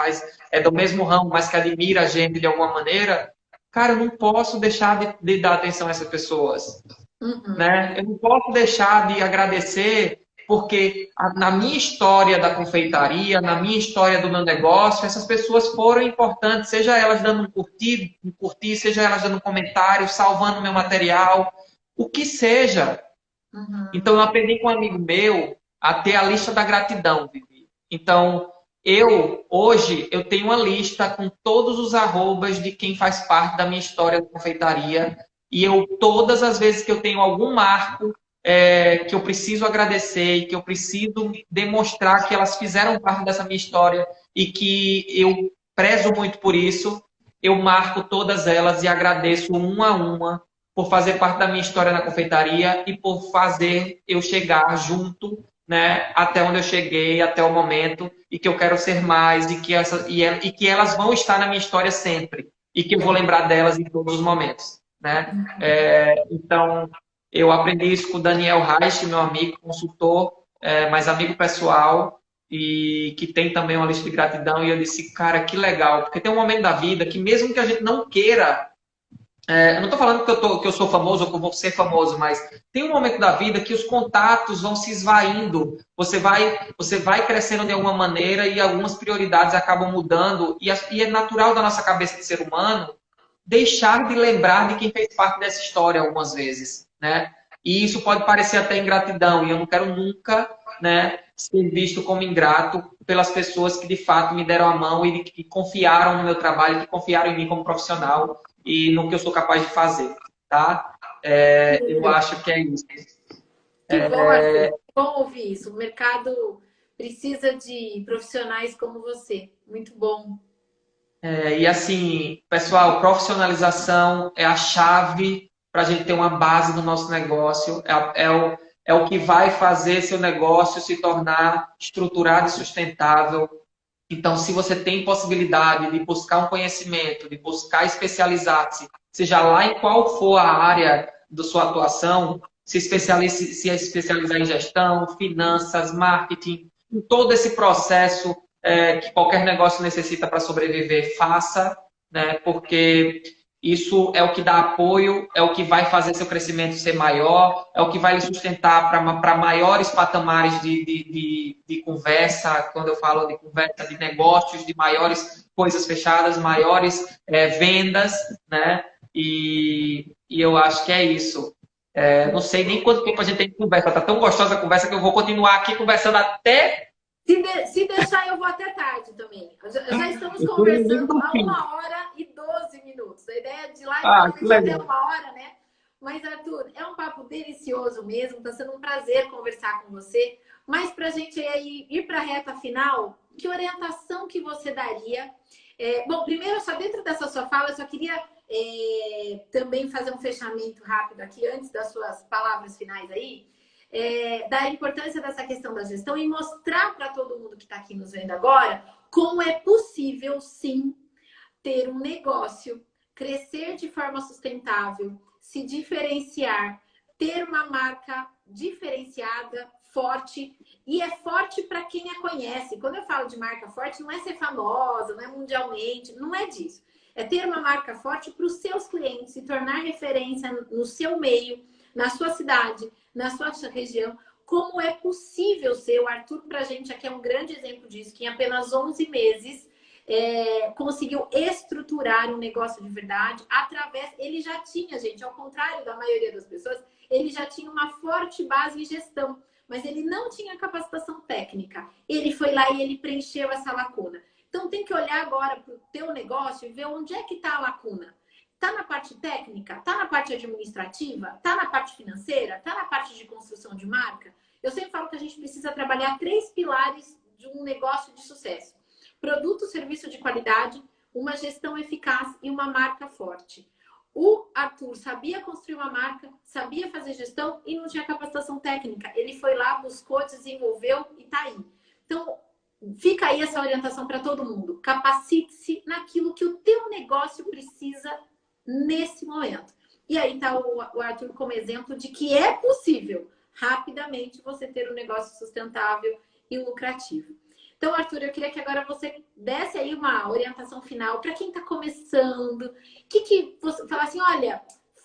é do mesmo ramo, mas que admira a gente de alguma maneira, cara, eu não posso deixar de dar atenção a essas pessoas. Né? Eu não posso deixar de agradecer, porque na minha história da confeitaria, na minha história do meu negócio, essas pessoas foram importantes, seja elas dando um curtir, seja elas dando um comentário, salvando meu material, o que seja. Então, eu aprendi com um amigo meu a ter a lista da gratidão, Vivi. Então, hoje, eu tenho uma lista com todos os arrobas de quem faz parte da minha história da confeitaria. E todas as vezes que eu tenho algum marco que eu preciso agradecer e que eu preciso demonstrar que elas fizeram parte dessa minha história e que eu prezo muito por isso, eu marco todas elas e agradeço uma a uma por fazer parte da minha história na confeitaria e por fazer eu chegar junto, né, até onde eu cheguei, até o momento, e que eu quero ser mais, e que elas vão estar na minha história sempre, e que eu vou lembrar delas em todos os momentos, né? Então, eu aprendi isso com o Daniel Reich, meu amigo, consultor, mas amigo pessoal, e que tem também uma lista de gratidão, e eu disse, cara, que legal, porque tem um momento da vida que mesmo que a gente não queira, eu não estou falando que eu sou famoso ou que eu vou ser famoso, mas tem um momento da vida que os contatos vão se esvaindo, você vai crescendo de alguma maneira e algumas prioridades acabam mudando, e é natural da nossa cabeça de ser humano deixar de lembrar de quem fez parte dessa história algumas vezes, né? E isso pode parecer até ingratidão, e eu não quero nunca, né, ser visto como ingrato pelas pessoas que de fato me deram a mão e que confiaram no meu trabalho, que confiaram em mim como profissional e no que eu sou capaz de fazer, tá? Eu acho que é isso. Que bom, Arthur. Que bom ouvir isso. O mercado precisa de profissionais como você. Muito bom. E assim, pessoal, profissionalização é a chave para a gente ter uma base no nosso negócio. É o que vai fazer seu negócio se tornar estruturado e sustentável. Então, se você tem possibilidade de buscar um conhecimento, de buscar especializar-se, seja lá em qual for a área da sua atuação, se especializar em gestão, finanças, marketing, em todo esse processo que qualquer negócio necessita para sobreviver, faça, né? Porque isso é o que dá apoio, é o que vai fazer seu crescimento ser maior, é o que vai lhe sustentar para maiores patamares de conversa, quando eu falo de conversa, de negócios, de maiores coisas fechadas, maiores vendas, né? E eu acho que é isso. Não sei nem quanto tempo a gente tem de conversa, tá tão gostosa a conversa que eu vou continuar aqui conversando até... Se deixar, eu vou até tarde também. Já estamos conversando há 1h12. A ideia de live é até 1 hora, né? Mas, Arthur, é um papo delicioso mesmo. Está sendo um prazer conversar com você. Mas para a gente ir para a reta final, que orientação que você daria? Bom, primeiro, só dentro dessa sua fala, eu só queria também fazer um fechamento rápido aqui, antes das suas palavras finais aí. Da importância dessa questão da gestão e mostrar para todo mundo que está aqui nos vendo agora como é possível, sim, ter um negócio, crescer de forma sustentável, se diferenciar, ter uma marca diferenciada, forte, e é forte para quem a conhece. Quando eu falo de marca forte, não é ser famosa, não é mundialmente, não é disso. É ter uma marca forte para os seus clientes, se tornar referência no seu meio, na sua cidade, na sua região. Como é possível ser? O Arthur, para a gente aqui, é um grande exemplo disso, que em apenas 11 meses conseguiu estruturar um negócio de verdade através... Ele já tinha, gente, ao contrário da maioria das pessoas, ele já tinha uma forte base em gestão, mas ele não tinha capacitação técnica. Ele foi lá e ele preencheu essa lacuna. Então, tem que olhar agora para o teu negócio e ver onde é que está a lacuna. Está na parte técnica? Está na parte administrativa? Está na parte financeira? Está na parte de construção de marca? Eu sempre falo que a gente precisa trabalhar 3 pilares de um negócio de sucesso. Produto, serviço de qualidade, uma gestão eficaz e uma marca forte. O Arthur sabia construir uma marca, sabia fazer gestão e não tinha capacitação técnica. Ele foi lá, buscou, desenvolveu e está aí. Então, fica aí essa orientação para todo mundo. Capacite-se naquilo que o teu negócio precisa nesse momento. E aí está o Arthur como exemplo de que é possível rapidamente você ter um negócio sustentável e lucrativo. Então, Arthur, eu queria que agora você desse aí uma orientação final para quem está começando. Que você fala assim, olha,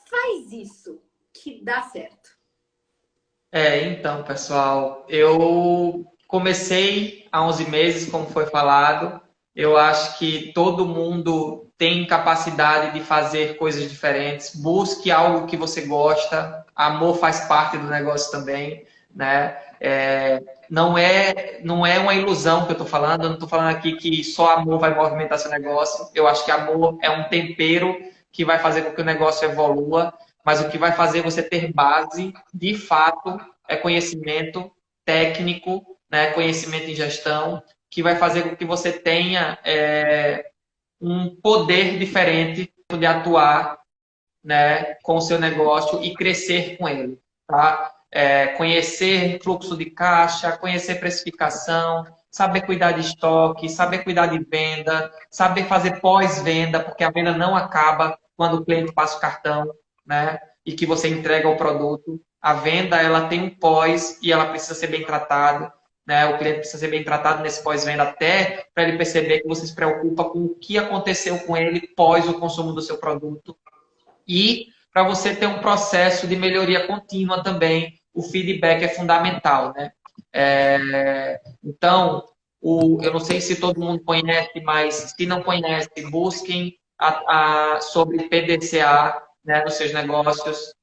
faz isso que dá certo. Então, pessoal, eu comecei há 11 meses, como foi falado. Eu acho que todo mundo tem capacidade de fazer coisas diferentes. Busque algo que você gosta. Amor faz parte do negócio também, né? Não é uma ilusão que eu estou falando, eu não estou falando aqui que só amor vai movimentar seu negócio. Eu acho que amor é um tempero que vai fazer com que o negócio evolua, mas o que vai fazer você ter base, de fato, é conhecimento técnico, né, conhecimento em gestão, que vai fazer com que você tenha um poder diferente de atuar, né, com o seu negócio e crescer com ele, tá? Conhecer fluxo de caixa, conhecer precificação, saber cuidar de estoque, saber cuidar de venda, saber fazer pós-venda, porque a venda não acaba quando o cliente passa o cartão, né, e que você entrega o produto. A venda, ela tem um pós e ela precisa ser bem tratada, né? O cliente precisa ser bem tratado nesse pós-venda até para ele perceber que você se preocupa com o que aconteceu com ele pós o consumo do seu produto. E para você ter um processo de melhoria contínua também, o feedback é fundamental, né? Então, eu não sei se todo mundo conhece, mas se não conhece, busquem sobre PDCA, né, nos seus negócios.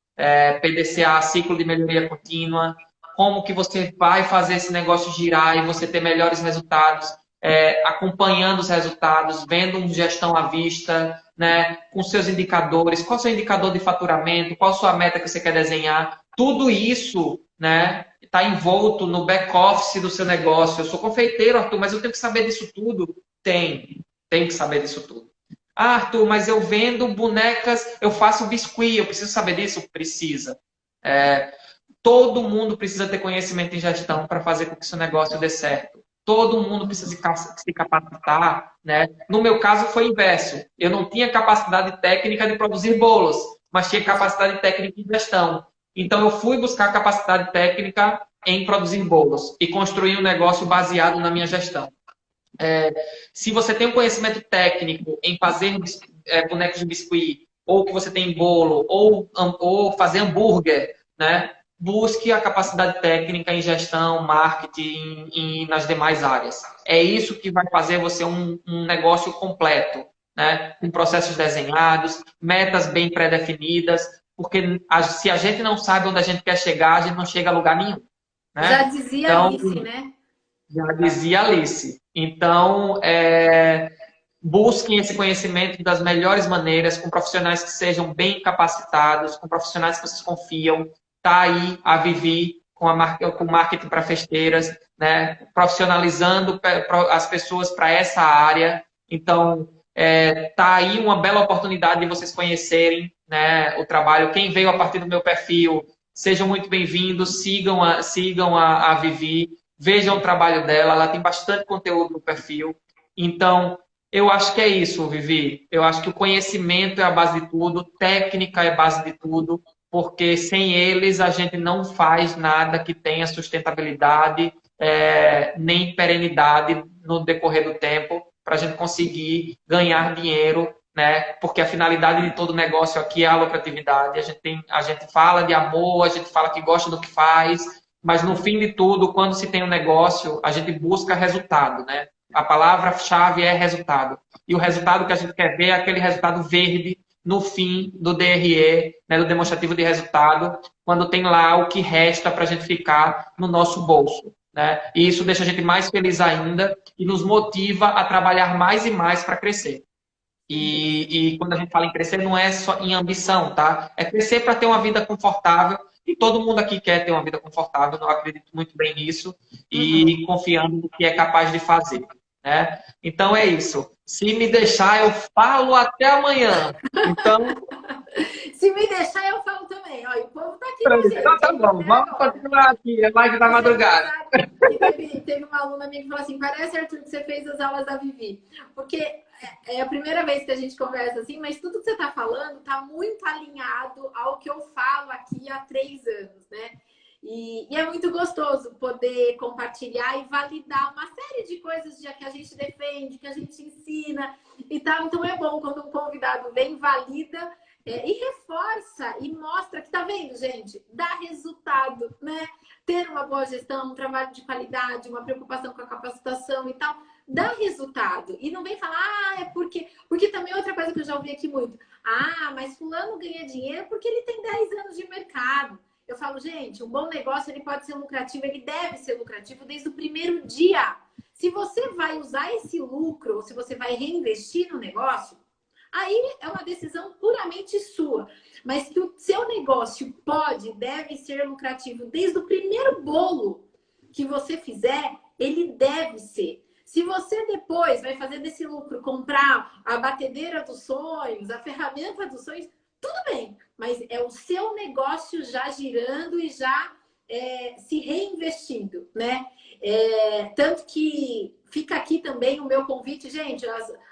PDCA, ciclo de melhoria contínua. Como que você vai fazer esse negócio girar e você ter melhores resultados, acompanhando os resultados, vendo uma gestão à vista, né, com seus indicadores, qual é o seu indicador de faturamento, qual a sua meta que você quer desenhar. Tudo isso, né, está envolto no back-office do seu negócio. Eu sou confeiteiro, Arthur, mas eu tenho que saber disso tudo? Tem que saber disso tudo. Ah, Arthur, mas eu vendo bonecas, eu faço biscuit, eu preciso saber disso? Precisa. Todo mundo precisa ter conhecimento em gestão para fazer com que seu negócio dê certo. Todo mundo precisa se capacitar, né? No meu caso foi inverso. Eu não tinha capacidade técnica de produzir bolos, mas tinha capacidade técnica em gestão. Então eu fui buscar capacidade técnica em produzir bolos e construir um negócio baseado na minha gestão. Se você tem um conhecimento técnico em fazer bonecos de biscuit, ou que você tem bolo, ou fazer hambúrguer, né? Busque a capacidade técnica em gestão, marketing e nas demais áreas. É isso que vai fazer você um negócio completo, né? Com processos desenhados, metas bem pré-definidas, porque se a gente não sabe onde a gente quer chegar, a gente não chega a lugar nenhum. Né? Já dizia Alice, né? Já dizia Alice. Então, busquem esse conhecimento das melhores maneiras, com profissionais que sejam bem capacitados, com profissionais que vocês confiam. Está aí a Vivi com marketing para festeiras, né? Profissionalizando as pessoas para essa área. Então, está aí uma bela oportunidade de vocês conhecerem, né, o trabalho. Quem veio a partir do meu perfil, sejam muito bem-vindos, sigam a Vivi, vejam o trabalho dela, ela tem bastante conteúdo no perfil. Então, eu acho que é isso, Vivi. Eu acho que o conhecimento é a base de tudo, técnica é a base de tudo, porque sem eles a gente não faz nada que tenha sustentabilidade, nem perenidade no decorrer do tempo, para a gente conseguir ganhar dinheiro, né? Porque a finalidade de todo negócio aqui é a lucratividade. A gente fala de amor, a gente fala que gosta do que faz, mas no fim de tudo, quando se tem um negócio, a gente busca resultado, né? A palavra-chave é resultado. E o resultado que a gente quer ver é aquele resultado verde no fim do DRE, né, do demonstrativo de resultado, quando tem lá o que resta para a gente ficar no nosso bolso. Né? E isso deixa a gente mais feliz ainda e nos motiva a trabalhar mais e mais para crescer. E quando a gente fala em crescer, não é só em ambição, tá? É crescer para ter uma vida confortável. E todo mundo aqui quer ter uma vida confortável, eu acredito muito bem nisso. E confiando no que é capaz de fazer. Né? Então é isso. Se me deixar, eu falo até amanhã. Então... Se me deixar, eu falo também. Ó, o povo tá aqui com a gente. Então tá bom, vamos continuar aqui. É live da madrugada. Teve uma aluna minha que falou assim, parece, Arthur, que você fez as aulas da Vivi. Porque é a primeira vez que a gente conversa assim, mas tudo que você tá falando tá muito alinhado ao que eu falo aqui há 3 anos, né? E é muito gostoso poder compartilhar e validar uma série de coisas que a gente defende, que a gente ensina e tal. Então é bom quando um convidado vem, valida e reforça e mostra que tá vendo, gente, dá resultado, né? Ter uma boa gestão, um trabalho de qualidade, uma preocupação com a capacitação e tal, dá resultado. E não vem falar, é porque... Porque também outra coisa que eu já ouvi aqui muito. Ah, mas fulano ganha dinheiro porque ele tem 10 anos de mercado. Eu falo, gente, um bom negócio ele pode ser lucrativo, ele deve ser lucrativo desde o primeiro dia. Se você vai usar esse lucro, ou se você vai reinvestir no negócio, aí é uma decisão puramente sua. Mas que o seu negócio pode, deve ser lucrativo desde o primeiro bolo que você fizer, ele deve ser. Se você depois vai fazer desse lucro comprar a batedeira dos sonhos, a ferramenta dos sonhos, tudo bem. Mas é o seu negócio já girando e já se reinvestindo, né? Tanto que fica aqui também o meu convite, gente,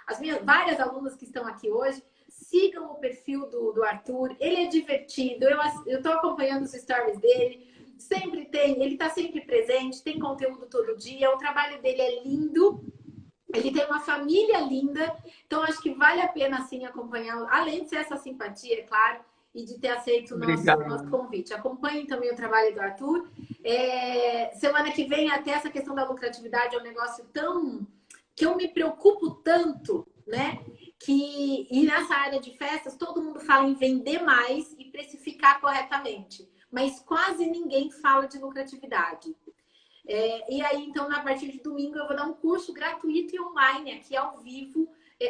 as minhas várias alunas que estão aqui hoje, sigam o perfil do Arthur, ele é divertido, eu estou acompanhando os stories dele, sempre tem, ele está sempre presente, tem conteúdo todo dia, o trabalho dele é lindo, ele tem uma família linda, então acho que vale a pena assim acompanhar, além de ser essa simpatia, é claro, e de ter aceito o nosso convite. Acompanhem também o trabalho do Arthur. Semana que vem, até essa questão da lucratividade é um negócio tão... que eu me preocupo tanto, né? E nessa área de festas, todo mundo fala em vender mais e precificar corretamente. Mas quase ninguém fala de lucratividade. E aí, então, a partir de domingo, eu vou dar um curso gratuito e online, aqui ao vivo,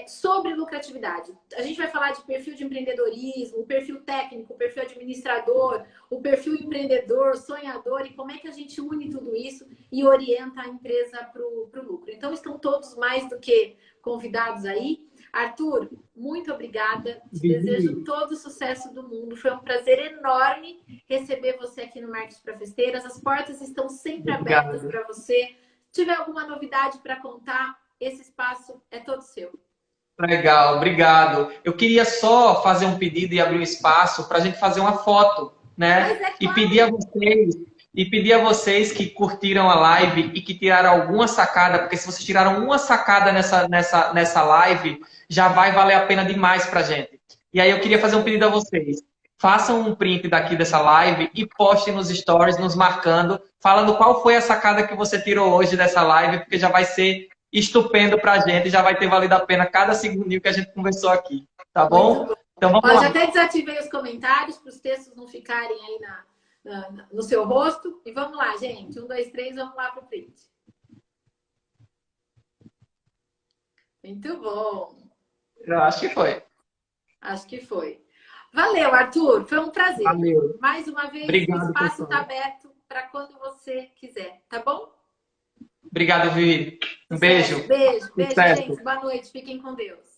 sobre lucratividade. A gente vai falar de perfil de empreendedorismo, o perfil técnico, o perfil administrador, o perfil empreendedor, sonhador, e como é que a gente une tudo isso e orienta a empresa para o lucro. Então, estão todos mais do que convidados aí. Arthur, muito obrigada. Te desejo todo o sucesso do mundo. Foi um prazer enorme receber você aqui no Marketing para Festeiras. As portas estão sempre abertas para você. Se tiver alguma novidade para contar, esse espaço é todo seu. Legal, obrigado. Eu queria só fazer um pedido e abrir um espaço para a gente fazer uma foto, né? Claro. E pedir a vocês que curtiram a live e que tiraram alguma sacada, porque se vocês tiraram uma sacada nessa live, já vai valer a pena demais para a gente. E aí eu queria fazer um pedido a vocês. Façam um print daqui dessa live e postem nos stories, nos marcando, falando qual foi a sacada que você tirou hoje dessa live, porque já vai ser estupendo pra gente, já vai ter valido a pena cada segundinho que a gente conversou aqui, tá bom? Então vamos lá. Já até desativei os comentários para os textos não ficarem aí no seu rosto. E vamos lá, gente. 1, 2, 3, vamos lá pro print. Muito bom. Eu acho que foi. Acho que foi. Valeu, Arthur. Foi um prazer. Valeu. Mais uma vez, obrigado, o espaço está aberto para quando você quiser, tá bom? Obrigado, Vivi. Um beijo. Beijo, gente. Boa noite. Fiquem com Deus.